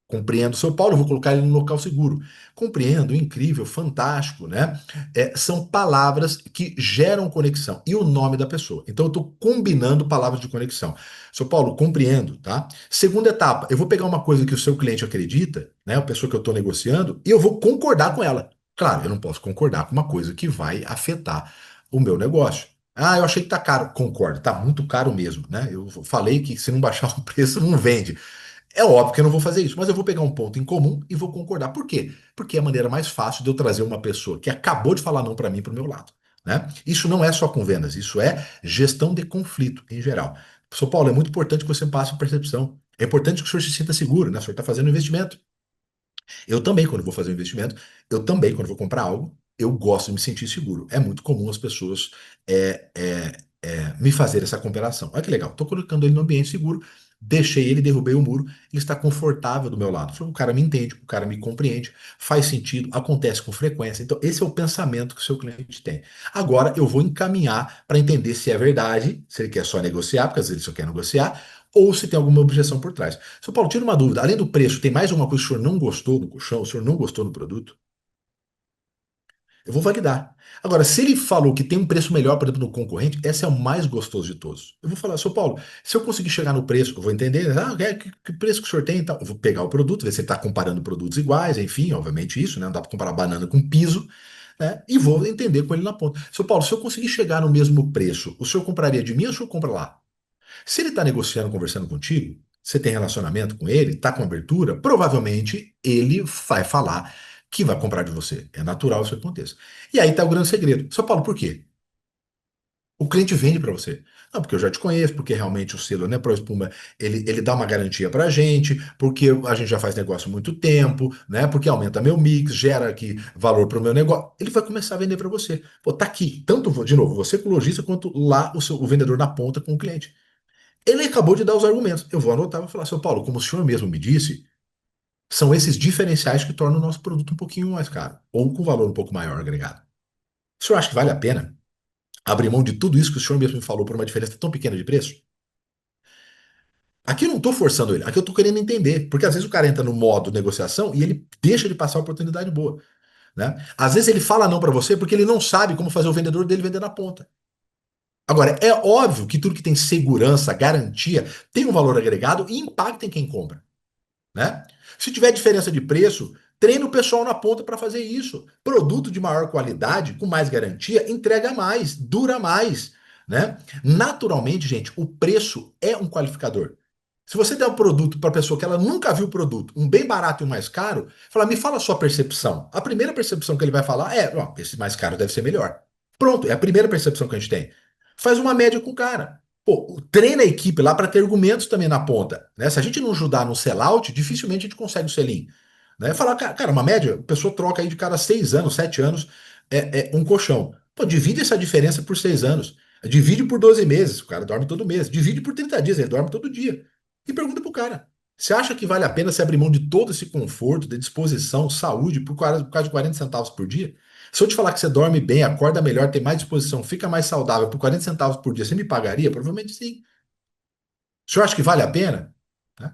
compreendo, seu Paulo, eu vou colocar ele no local seguro. Compreendo, incrível, fantástico, né? São palavras que geram conexão e o nome da pessoa. Então eu estou combinando palavras de conexão. Seu Paulo, compreendo, tá? Segunda etapa, eu vou pegar uma coisa que o seu cliente acredita, né? A pessoa que eu estou negociando, e eu vou concordar com ela. Claro, eu não posso concordar com uma coisa que vai afetar o meu negócio. Ah, eu achei que tá caro. Concordo, tá muito caro mesmo, né? Eu falei que se não baixar o preço, não vende. É óbvio que eu não vou fazer isso, mas eu vou pegar um ponto em comum e vou concordar. Por quê? Porque é a maneira mais fácil de eu trazer uma pessoa que acabou de falar não para mim para o meu lado, né? Isso não é só com vendas, isso é gestão de conflito em geral. São Paulo, é muito importante que você passe a percepção. É importante que o senhor se sinta seguro, né? O senhor está fazendo um investimento. Eu também, quando vou fazer um investimento, eu também, quando vou comprar algo, eu gosto de me sentir seguro. É muito comum as pessoas me fazer essa comparação. Olha que legal, estou colocando ele no ambiente seguro, deixei ele, derrubei o muro, ele está confortável do meu lado. O cara me entende, o cara me compreende, faz sentido, acontece com frequência. Então, esse é o pensamento que o seu cliente tem. Agora, eu vou encaminhar para entender se é verdade, se ele quer só negociar, porque às vezes ele só quer negociar, ou se tem alguma objeção por trás. Seu Paulo, tira uma dúvida. Além do preço, tem mais alguma coisa que o senhor não gostou no colchão, o senhor não gostou no produto? Eu vou validar. Agora, se ele falou que tem um preço melhor, por exemplo, no concorrente, esse é o mais gostoso de todos. Eu vou falar, seu Paulo, se eu conseguir chegar no preço, eu vou entender, que preço que o senhor tem e tal. Eu vou pegar o produto, ver se ele está comparando produtos iguais, enfim, obviamente isso, né? Não dá para comparar banana com piso. né? E vou entender com ele na ponta. Seu Paulo, se eu conseguir chegar no mesmo preço, o senhor compraria de mim ou o senhor compra lá? Se ele está negociando, conversando contigo, você tem relacionamento com ele, está com abertura, provavelmente ele vai falar que vai comprar de você. É natural isso que aconteça. E aí está o grande segredo. Seu Paulo, por quê? O cliente vende para você. Não, porque eu já te conheço, porque realmente o selo, né, Pro Espuma, ele dá uma garantia para a gente, porque a gente já faz negócio há muito tempo, né, porque aumenta meu mix, gera aqui valor para o meu negócio. Ele vai começar a vender para você. Pô, tá aqui, tanto, de novo, você com o lojista, quanto lá o vendedor na ponta com o cliente. Ele acabou de dar os argumentos. Eu vou anotar e vou falar, seu Paulo, como o senhor mesmo me disse, são esses diferenciais que tornam o nosso produto um pouquinho mais caro, ou com valor um pouco maior agregado. O senhor acha que vale a pena abrir mão de tudo isso que o senhor mesmo me falou por uma diferença tão pequena de preço? Aqui eu não estou forçando ele, aqui eu estou querendo entender, porque às vezes o cara entra no modo negociação e ele deixa de passar a oportunidade boa, né? Às vezes ele fala não para você porque ele não sabe como fazer o vendedor dele vender na ponta. Agora, é óbvio que tudo que tem segurança, garantia, tem um valor agregado e impacta em quem compra, né? Se tiver diferença de preço, treina o pessoal na ponta para fazer isso. Produto de maior qualidade, com mais garantia, entrega mais, dura mais, né? Naturalmente, gente, o preço é um qualificador. Se você der um produto para a pessoa que ela nunca viu o produto, um bem barato e um mais caro, fala, me fala a sua percepção. A primeira percepção que ele vai falar é, ó, esse mais caro deve ser melhor. Pronto, é a primeira percepção que a gente tem. Faz uma média com o cara. Pô, treina a equipe lá para ter argumentos também na ponta, né? Se a gente não ajudar no sellout, dificilmente a gente consegue o selim, né? Falar, cara, uma média, a pessoa troca aí de cada 6 anos, 7 anos, um colchão. Pô, divide essa diferença por 6 anos. Divide por 12 meses, o cara dorme todo mês. Divide por 30 dias, ele dorme todo dia. E pergunta pro cara: você acha que vale a pena se abrir mão de todo esse conforto, de disposição, saúde, por causa de 40 centavos por dia? Se eu te falar que você dorme bem, acorda melhor, tem mais disposição, fica mais saudável por 40 centavos por dia, você me pagaria? Provavelmente sim. O senhor acha que vale a pena? Né?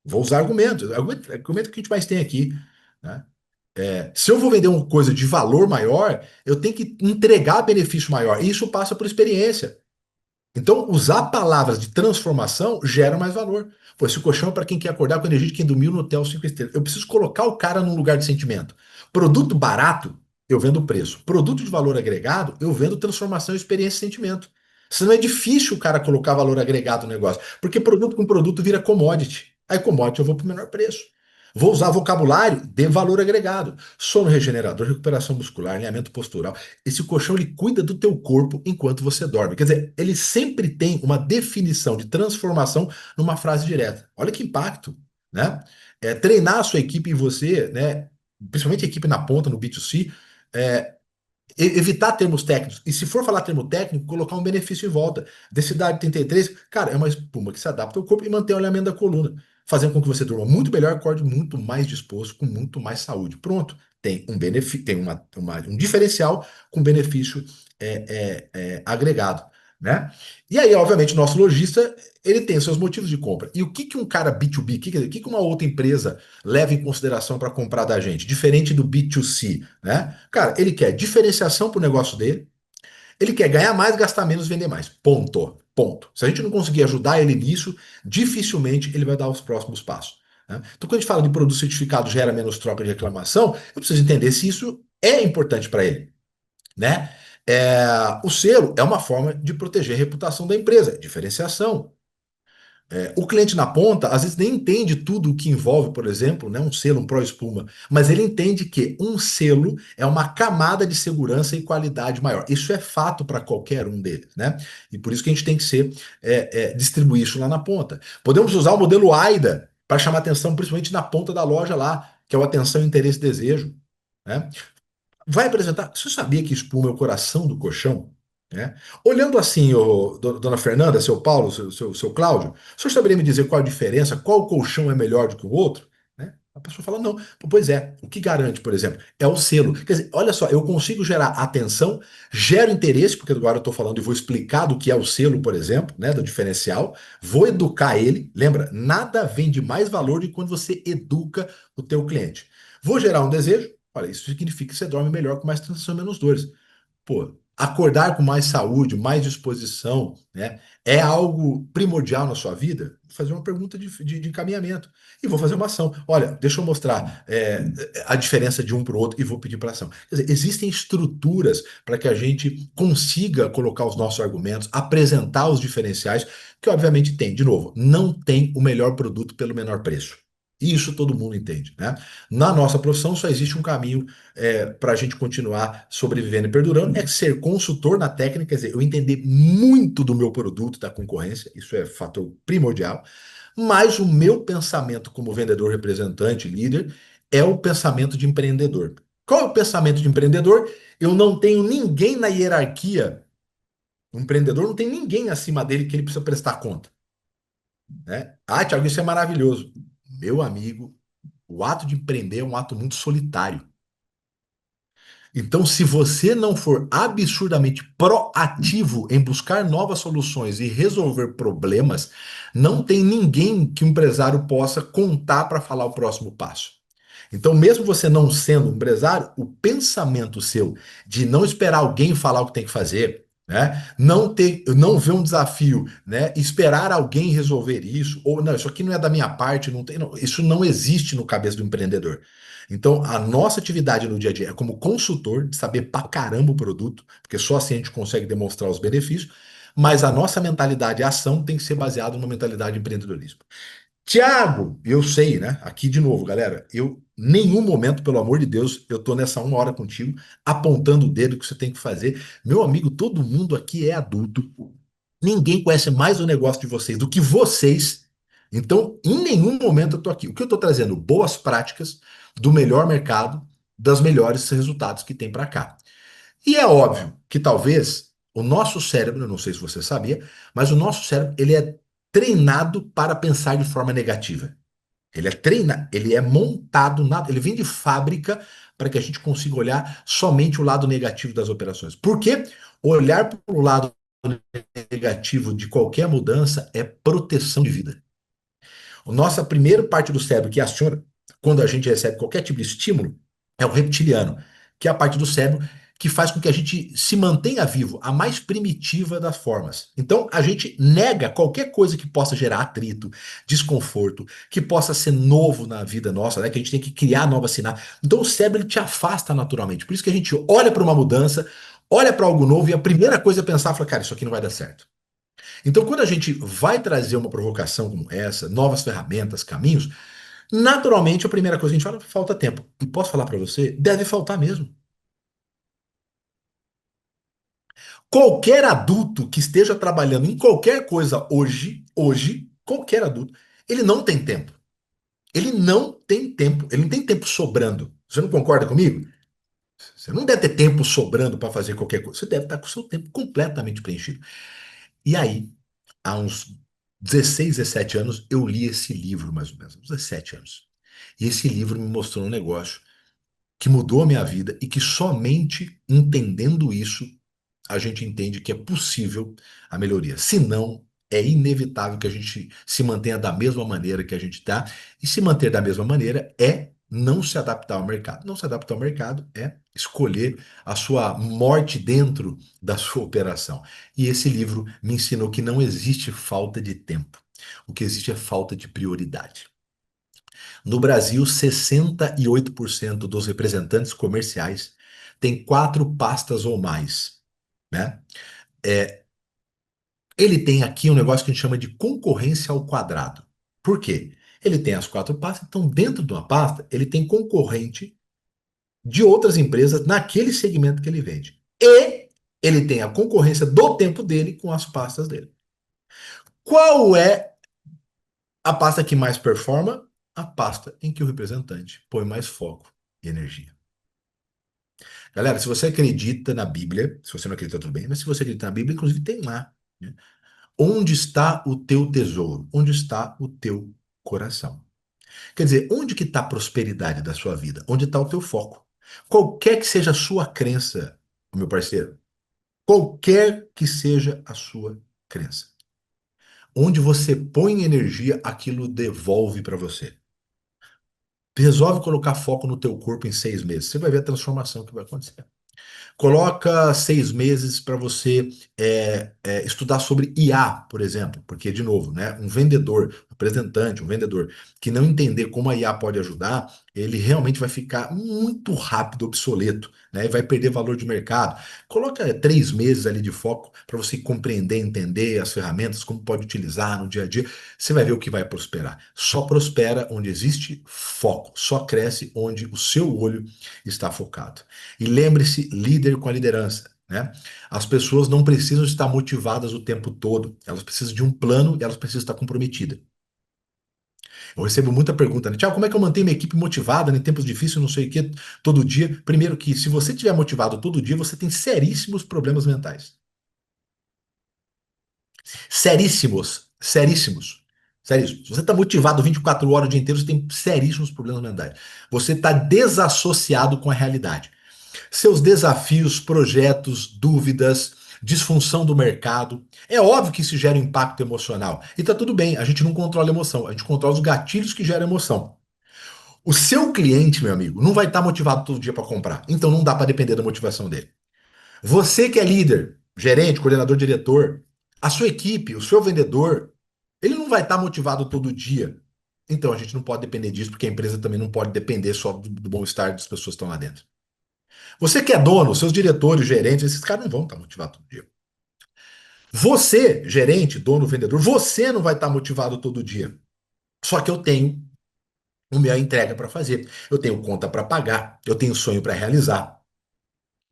Vou usar argumentos. Argumento que a gente mais tem aqui. Né? Se eu vou vender uma coisa de valor maior, eu tenho que entregar benefício maior. E isso passa por experiência. Então, usar palavras de transformação gera mais valor. Pô, esse colchão é para quem quer acordar com a energia de quem dormiu no hotel 5 estrelas. Eu preciso colocar o cara num lugar de sentimento. Produto barato, eu vendo preço. Produto de valor agregado, eu vendo transformação, experiência e sentimento. Senão é difícil o cara colocar valor agregado no negócio. Porque produto com produto vira commodity. Aí commodity eu vou para o menor preço. Vou usar vocabulário de valor agregado. Sono regenerador, recuperação muscular, alinhamento postural. Esse colchão ele cuida do teu corpo enquanto você dorme. Quer dizer, ele sempre tem uma definição de transformação numa frase direta. Olha que impacto, né? Treinar a sua equipe e você, né? Principalmente a equipe na ponta, no B2C, é, evitar termos técnicos. E se for falar termo técnico, colocar um benefício em volta. Densidade 33, cara, é uma espuma que se adapta ao corpo e mantém o alinhamento da coluna, fazendo com que você durma muito melhor, acorde muito mais disposto, com muito mais saúde. Pronto, tem um benefício, tem um diferencial com benefício agregado, né? E aí, obviamente, o nosso lojista, ele tem seus motivos de compra. E o que que um cara B2B, o que que uma outra empresa leva em consideração para comprar da gente, diferente do B2C, né? Cara, ele quer diferenciação para o negócio dele, ele quer ganhar mais, gastar menos, vender mais. Ponto. Ponto. Se a gente não conseguir ajudar ele nisso, dificilmente ele vai dar os próximos passos, né? Então, quando a gente fala de produto certificado gera menos troca de reclamação, eu preciso entender se isso é importante para ele, né? O selo é uma forma de proteger a reputação da empresa, diferenciação. O cliente na ponta, às vezes, nem entende tudo o que envolve, por exemplo, né, um selo, um Pro Espuma, mas ele entende que um selo é uma camada de segurança e qualidade maior. Isso é fato para qualquer um deles, né? E por isso que a gente tem que distribuir isso lá na ponta. Podemos usar o modelo AIDA para chamar atenção, principalmente na ponta da loja lá, que é o atenção, interesse, desejo, né? Vai apresentar. Você sabia que espuma é o coração do colchão? Né? Olhando assim, dona Fernanda, seu Paulo, seu Cláudio, o senhor saberia me dizer qual a diferença, qual colchão é melhor do que o outro? Né? A pessoa fala, não. Pois é, o que garante, por exemplo, é o selo. Quer dizer, olha só, eu consigo gerar atenção, gero interesse, porque agora eu estou falando e vou explicar do que é o selo, por exemplo, né, do diferencial, vou educar ele. Lembra, nada vem de mais valor de quando você educa o teu cliente. Vou gerar um desejo. Olha, isso significa que você dorme melhor com mais transação e menos dores. Pô, acordar com mais saúde, mais disposição, né? É algo primordial na sua vida? Vou fazer uma pergunta de encaminhamento. E vou fazer uma ação. Olha, deixa eu mostrar a diferença de um para o outro e vou pedir para ação. Quer dizer, existem estruturas para que a gente consiga colocar os nossos argumentos, apresentar os diferenciais, que obviamente tem. De novo, não tem o melhor produto pelo menor preço. Isso todo mundo entende, né? Na nossa profissão só existe um caminho para a gente continuar sobrevivendo e perdurando, é ser consultor na técnica, quer dizer, eu entender muito do meu produto, da concorrência, isso é fator primordial, mas o meu pensamento como vendedor, representante, líder, é o pensamento de empreendedor. Qual é o pensamento de empreendedor? Eu não tenho ninguém na hierarquia, o empreendedor não tem ninguém acima dele que ele precisa prestar conta, né? Ah, Thiago, isso é maravilhoso. Meu amigo, o ato de empreender é um ato muito solitário. Então, se você não for absurdamente proativo em buscar novas soluções e resolver problemas, não tem ninguém que o empresário possa contar para falar o próximo passo. Então, mesmo você não sendo um empresário, o pensamento seu de não esperar alguém falar o que tem que fazer, né? Não ver um desafio, né? Esperar alguém resolver isso, ou não, isso aqui não é da minha parte, não tem, não, isso não existe no cabeça do empreendedor. Então, a nossa atividade no dia a dia é como consultor, de saber pra caramba o produto, porque só assim a gente consegue demonstrar os benefícios, mas a nossa mentalidade e ação tem que ser baseada numa mentalidade de empreendedorismo. Tiago, eu sei, né? Aqui de novo, galera. Eu, nenhum momento, pelo amor de Deus, eu tô nessa uma hora contigo, apontando o dedo que você tem que fazer. Meu amigo, todo mundo aqui é adulto. Ninguém conhece mais o negócio de vocês do que vocês. Então, em nenhum momento eu tô aqui. O que eu tô trazendo? Boas práticas do melhor mercado, das melhores resultados que tem para cá. E é óbvio que talvez o nosso cérebro, eu não sei se você sabia, mas o nosso cérebro, ele é treinado para pensar de forma negativa. Ele é treinado, ele é montado, ele vem de fábrica para que a gente consiga olhar somente o lado negativo das operações. Por quê? Olhar para o lado negativo de qualquer mudança é proteção de vida. A nossa primeira parte do cérebro que aciona quando a gente recebe qualquer tipo de estímulo é o reptiliano, que é a parte do cérebro que faz com que a gente se mantenha vivo, a mais primitiva das formas. Então, a gente nega qualquer coisa que possa gerar atrito, desconforto, que possa ser novo na vida nossa, né? Que a gente tem que criar novas sinapses. Então, o cérebro ele te afasta naturalmente. Por isso que a gente olha para uma mudança, olha para algo novo e a primeira coisa é pensar, fala, cara, isso aqui não vai dar certo. Então, quando a gente vai trazer uma provocação como essa, novas ferramentas, caminhos, naturalmente a primeira coisa que a gente fala, falta tempo. E posso falar para você, deve faltar mesmo. Qualquer adulto que esteja trabalhando em qualquer coisa hoje, qualquer adulto, ele não tem tempo. Ele não tem tempo. Ele não tem tempo sobrando. Você não concorda comigo? Você não deve ter tempo sobrando para fazer qualquer coisa. Você deve estar com o seu tempo completamente preenchido. E aí, há uns 16, 17 anos, eu li esse livro, mais ou menos, uns 17 anos. E esse livro me mostrou um negócio que mudou a minha vida e que somente entendendo isso a gente entende que é possível a melhoria. Se não, é inevitável que a gente se mantenha da mesma maneira que a gente está. E se manter da mesma maneira é não se adaptar ao mercado. Não se adaptar ao mercado é escolher a sua morte dentro da sua operação. E esse livro me ensinou que não existe falta de tempo. O que existe é falta de prioridade. No Brasil, 68% dos representantes comerciais têm quatro pastas ou mais, né? É, ele tem aqui um negócio que a gente chama de concorrência ao quadrado. Por quê? Ele tem as quatro pastas, então dentro de uma pasta, ele tem concorrente de outras empresas naquele segmento que ele vende. E ele tem a concorrência do tempo dele com as pastas dele. Qual é a pasta que mais performa? A pasta em que o representante põe mais foco e energia. Galera, se você acredita na Bíblia, se você não acredita, tudo bem, mas se você acredita na Bíblia, inclusive tem lá, né? Onde está o teu tesouro? Onde está o teu coração? Quer dizer, onde que está a prosperidade da sua vida? Onde está o teu foco? Qualquer que seja a sua crença, meu parceiro, qualquer que seja a sua crença. Onde você põe energia, aquilo devolve para você. Resolve colocar foco no teu corpo em 6 meses. Você vai ver a transformação que vai acontecer. Coloca 6 meses para você estudar sobre IA, por exemplo, porque, de novo, né, um vendedor, um representante, um vendedor que não entender como a IA pode ajudar, ele realmente vai ficar muito rápido obsoleto, né, e vai perder valor de mercado. Coloca 3 meses ali de foco para você compreender, entender as ferramentas, como pode utilizar no dia a dia. Você vai ver o que vai prosperar. Só prospera onde existe foco, só cresce onde o seu olho está focado. E lembre-se, líder com a liderança, né? As pessoas não precisam estar motivadas o tempo todo. Elas precisam de um plano e elas precisam estar comprometidas. Eu recebo muita pergunta, né? Tiago, como é que eu mantenho minha equipe motivada em tempos difíceis, não sei o quê, todo dia? Primeiro que, se você estiver motivado todo dia, você tem seríssimos problemas mentais. Seríssimos. Seríssimos. Seríssimos. Se você está motivado 24 horas o dia inteiro, você tem seríssimos problemas mentais. Você está desassociado com a realidade. Seus desafios, projetos, dúvidas, disfunção do mercado. É óbvio que isso gera impacto emocional. E tá tudo bem, a gente não controla a emoção, a gente controla os gatilhos que geram emoção. O seu cliente, meu amigo, não vai estar motivado todo dia para comprar. Então não dá para depender da motivação dele. Você que é líder, gerente, coordenador, diretor, a sua equipe, o seu vendedor, ele não vai estar motivado todo dia. Então a gente não pode depender disso, porque a empresa também não pode depender só do bom-estar das pessoas que estão lá dentro. Você que é dono, seus diretores, gerentes, esses caras não vão estar motivados todo dia. Você, gerente, dono, vendedor, você não vai estar motivado todo dia. Só que eu tenho a minha entrega para fazer. Eu tenho conta para pagar, eu tenho sonho para realizar,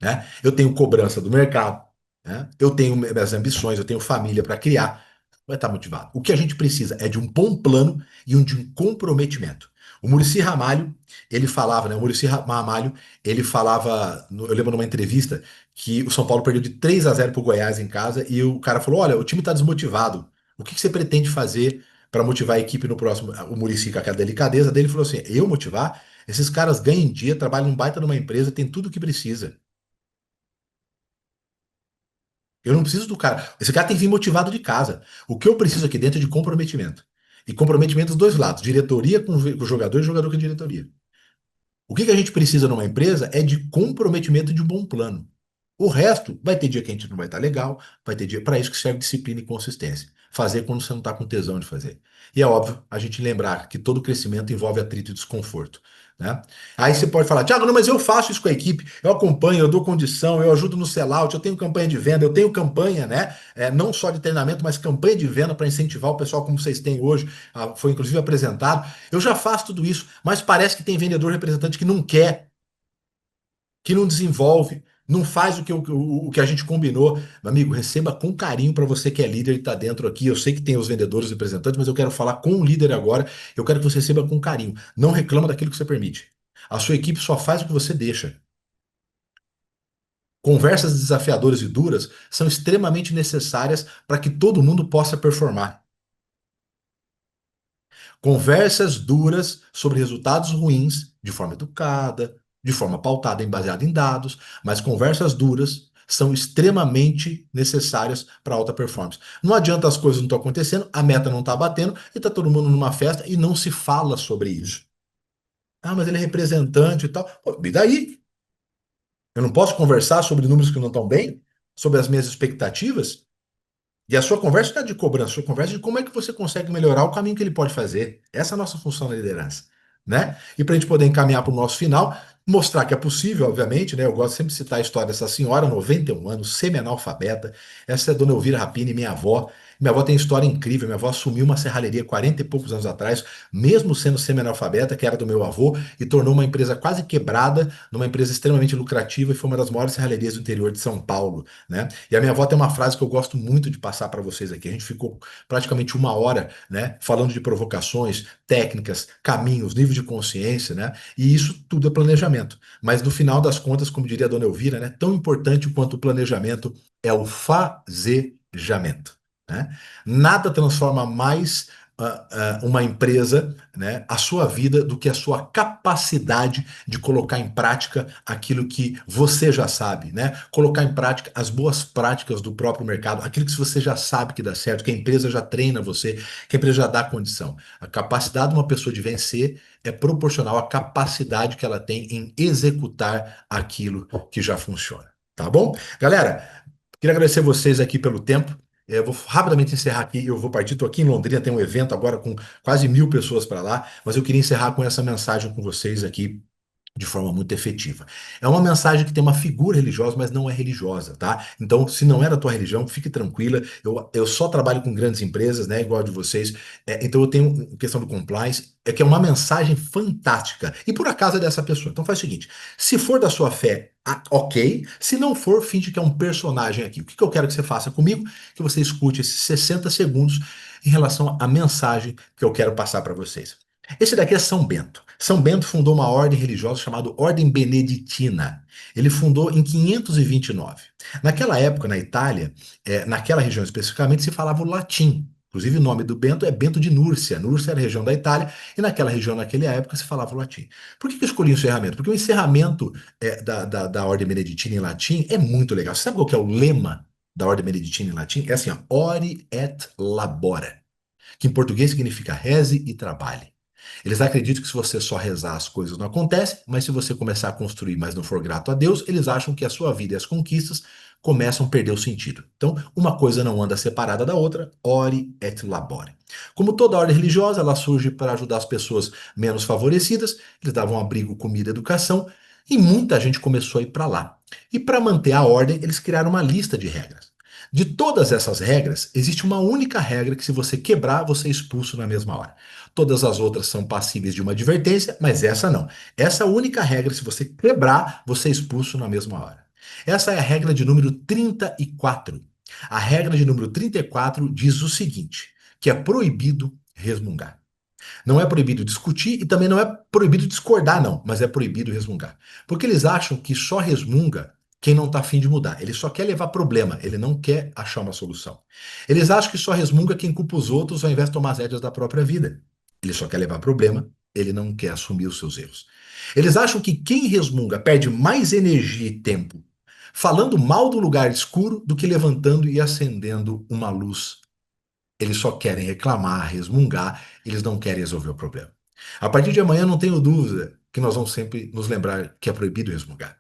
né? Eu tenho cobrança do mercado, né? Eu tenho minhas ambições, eu tenho família para criar. Vai estar motivado. O que a gente precisa é de um bom plano e de um comprometimento. O Muricy Ramalho, ele falava, né? O Muricy Ramalho, ele falava, eu lembro numa entrevista que o São Paulo perdeu de 3-0 para o Goiás em casa e o cara falou: Olha, o time está desmotivado. O que você pretende fazer para motivar a equipe no próximo? O Muricy, com aquela delicadeza dele, falou assim: Eu motivar? Esses caras ganham dia, trabalham num baita numa empresa, tem tudo o que precisa. Eu não preciso do cara. Esse cara tem que vir motivado de casa. O que eu preciso aqui dentro é de comprometimento. E comprometimento dos dois lados, diretoria com o jogador e jogador com a diretoria. O que a gente precisa numa empresa é de comprometimento de um bom plano. O resto, vai ter dia que a gente não vai estar legal, vai ter dia para isso que serve disciplina e consistência. Fazer quando você não está com tesão de fazer. E é óbvio a gente lembrar que todo crescimento envolve atrito e desconforto, né? Aí você pode falar, Tiago, não, mas eu faço isso com a equipe, eu acompanho, eu dou condição, eu ajudo no sellout, eu tenho campanha de venda, eu tenho campanha, né? Não só de treinamento, mas campanha de venda para incentivar o pessoal como vocês têm hoje, foi inclusive apresentado. Eu já faço tudo isso, mas parece que tem vendedor representante que não quer, que não desenvolve, não faz o que a gente combinou. Meu amigo, receba com carinho para você que é líder e está dentro aqui. Eu sei que tem os vendedores e representantes, mas eu quero falar com o líder agora. Eu quero que você receba com carinho. Não reclama daquilo que você permite. A sua equipe só faz o que você deixa. Conversas desafiadoras e duras são extremamente necessárias para que todo mundo possa performar. Conversas duras sobre resultados ruins, de forma educada, de forma pautada e baseada em dados, mas conversas duras são extremamente necessárias para alta performance. Não adianta as coisas não estão acontecendo, a meta não está batendo e está todo mundo numa festa e não se fala sobre isso. Ah, mas ele é representante e tal. Pô, e daí? Eu não posso conversar sobre números que não estão bem? Sobre as minhas expectativas? E a sua conversa não é de cobrança, a sua conversa é de como é que você consegue melhorar o caminho que ele pode fazer. Essa é a nossa função na liderança, né? E para a gente poder encaminhar para o nosso final, mostrar que é possível, obviamente, né? Eu gosto sempre de citar a história dessa senhora, 91 anos, semi-analfabeta. Essa é a dona Elvira Rapini, minha avó. Minha avó tem história incrível. Minha avó assumiu uma serralheria 40 e poucos anos atrás, mesmo sendo semi-analfabeta, que era do meu avô, e tornou uma empresa quase quebrada, numa empresa extremamente lucrativa e foi uma das maiores serralherias do interior de São Paulo, né? E a minha avó tem uma frase que eu gosto muito de passar para vocês aqui. A gente ficou praticamente 1 hora, né, falando de provocações, técnicas, caminhos, nível de consciência, né? E isso tudo é planejamento. Mas no final das contas, como diria a dona Elvira, né, tão importante quanto o planejamento é o fazejamento, né? Nada transforma mais uma empresa, né, a sua vida do que a sua capacidade de colocar em prática aquilo que você já sabe, né? Colocar em prática as boas práticas do próprio mercado, aquilo que você já sabe que dá certo, que a empresa já treina você, que a empresa já dá condição. A capacidade de uma pessoa de vencer é proporcional à capacidade que ela tem em executar aquilo que já funciona. Tá bom? Galera, queria agradecer vocês aqui pelo tempo. Eu vou rapidamente encerrar aqui. Eu vou partir. Estou aqui em Londrina, tem um evento agora com quase 1.000 pessoas para lá, mas eu queria encerrar com essa mensagem com vocês aqui de forma muito efetiva. É uma mensagem que tem uma figura religiosa, mas não é religiosa, tá? Então, se não é da tua religião, fique tranquila. Eu só trabalho com grandes empresas, né? Igual a de vocês. Então, eu tenho questão do compliance, que é uma mensagem fantástica. E por acaso é dessa pessoa. Então, faz o seguinte: se for da sua fé, ok. Se não for, finge que é um personagem aqui. O que eu quero que você faça comigo? Que você escute esses 60 segundos em relação à mensagem que eu quero passar para vocês. Esse daqui é São Bento. São Bento fundou uma ordem religiosa chamada Ordem Beneditina. Ele fundou em 529. Naquela época, na Itália, naquela região especificamente, se falava o latim. Inclusive, o nome do Bento é Bento de Núrcia. Núrcia era a região da Itália, e naquela região, naquela época, se falava o latim. Por que eu escolhi o encerramento? Porque o encerramento da Ordem Beneditina em latim é muito legal. Você sabe qual que é o lema da Ordem Beneditina em latim? É assim, ó, Ore et labora, que em português significa reze e trabalhe. Eles acreditam que se você só rezar, as coisas não acontecem, mas se você começar a construir, mas não for grato a Deus, eles acham que a sua vida e as conquistas começam a perder o sentido. Então, uma coisa não anda separada da outra, ore et labore. Como toda ordem religiosa, ela surge para ajudar as pessoas menos favorecidas, eles davam abrigo, comida, educação, e muita gente começou a ir para lá. E para manter a ordem, eles criaram uma lista de regras. De todas essas regras, existe uma única regra que, se você quebrar, você é expulso na mesma hora. Todas as outras são passíveis de uma advertência, mas essa não. Essa única regra, se você quebrar, você é expulso na mesma hora. Essa é a regra de número 34. A regra de número 34 diz o seguinte, que é proibido resmungar. Não é proibido discutir e também não é proibido discordar, não, mas é proibido resmungar. Porque eles acham que só resmunga quem não está afim de mudar. Ele só quer levar problema, ele não quer achar uma solução. Eles acham que só resmunga quem culpa os outros ao invés de tomar as rédeas da própria vida. Ele só quer levar problema, ele não quer assumir os seus erros. Eles acham que quem resmunga perde mais energia e tempo falando mal do lugar escuro do que levantando e acendendo uma luz. Eles só querem reclamar, resmungar, eles não querem resolver o problema. A partir de amanhã, não tenho dúvida que nós vamos sempre nos lembrar que é proibido resmungar.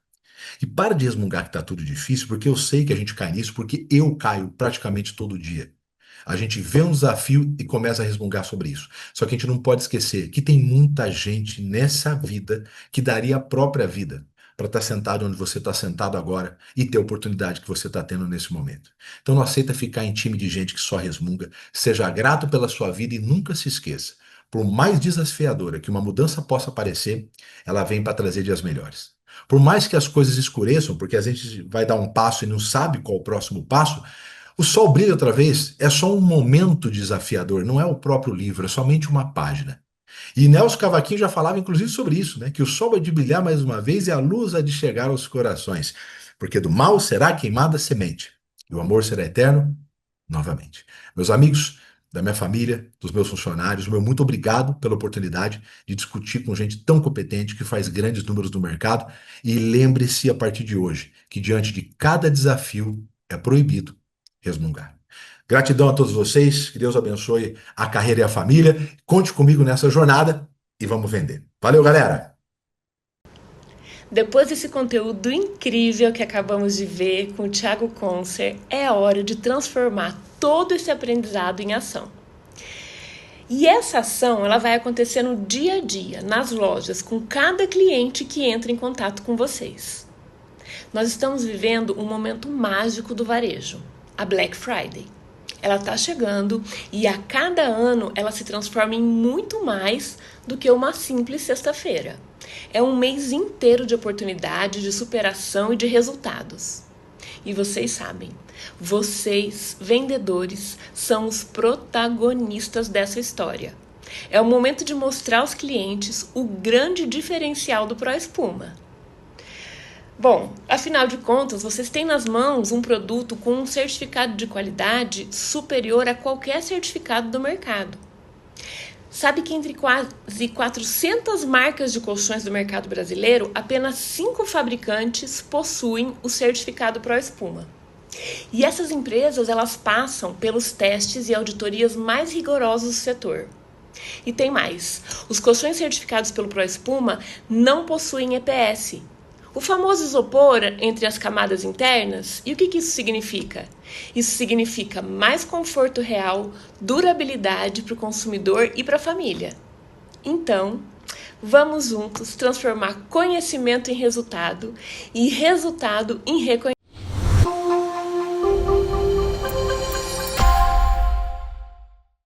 E para de resmungar que está tudo difícil, porque eu sei que a gente cai nisso, porque eu caio praticamente todo dia. A gente vê um desafio e começa a resmungar sobre isso. Só que a gente não pode esquecer que tem muita gente nessa vida que daria a própria vida para estar sentado onde você está sentado agora e ter a oportunidade que você está tendo nesse momento. Então não aceita ficar em time de gente que só resmunga. Seja grato pela sua vida e nunca se esqueça. Por mais desafiadora que uma mudança possa parecer, ela vem para trazer dias melhores. Por mais que as coisas escureçam, porque a gente vai dar um passo e não sabe qual o próximo passo, o sol brilha outra vez, é só um momento desafiador, não é o próprio livro, é somente uma página. E Nelson Cavaquinho já falava inclusive sobre isso, né? Que o sol há de brilhar mais uma vez e a luz há de chegar aos corações, porque do mal será queimada a semente, e o amor será eterno novamente. Meus amigos, da minha família, dos meus funcionários, meu muito obrigado pela oportunidade de discutir com gente tão competente que faz grandes números no mercado. E lembre-se a partir de hoje que diante de cada desafio é proibido resmungar. Gratidão a todos vocês, que Deus abençoe a carreira e a família. Conte comigo nessa jornada e vamos vender. Valeu, galera! Depois desse conteúdo incrível que acabamos de ver com o Thiago Concer, é a hora de transformar todo esse aprendizado em ação. E essa ação ela vai acontecer no dia a dia, nas lojas, com cada cliente que entra em contato com vocês. Nós estamos vivendo um momento mágico do varejo, a Black Friday. Ela está chegando e a cada ano ela se transforma em muito mais do que uma simples sexta-feira. É um mês inteiro de oportunidade, de superação e de resultados. E vocês sabem, vocês, vendedores, são os protagonistas dessa história. É o momento de mostrar aos clientes o grande diferencial do ProEspuma. Bom, afinal de contas, vocês têm nas mãos um produto com um certificado de qualidade superior a qualquer certificado do mercado. Sabe que entre quase 400 marcas de colchões do mercado brasileiro, apenas 5 fabricantes possuem o certificado ProEspuma. E essas empresas, elas passam pelos testes e auditorias mais rigorosos do setor. E tem mais, os colchões certificados pelo ProEspuma não possuem EPS, o famoso isopor entre as camadas internas. E o que isso significa? Isso significa mais conforto real, durabilidade para o consumidor e para a família. Então, vamos juntos transformar conhecimento em resultado e resultado em reconhecimento.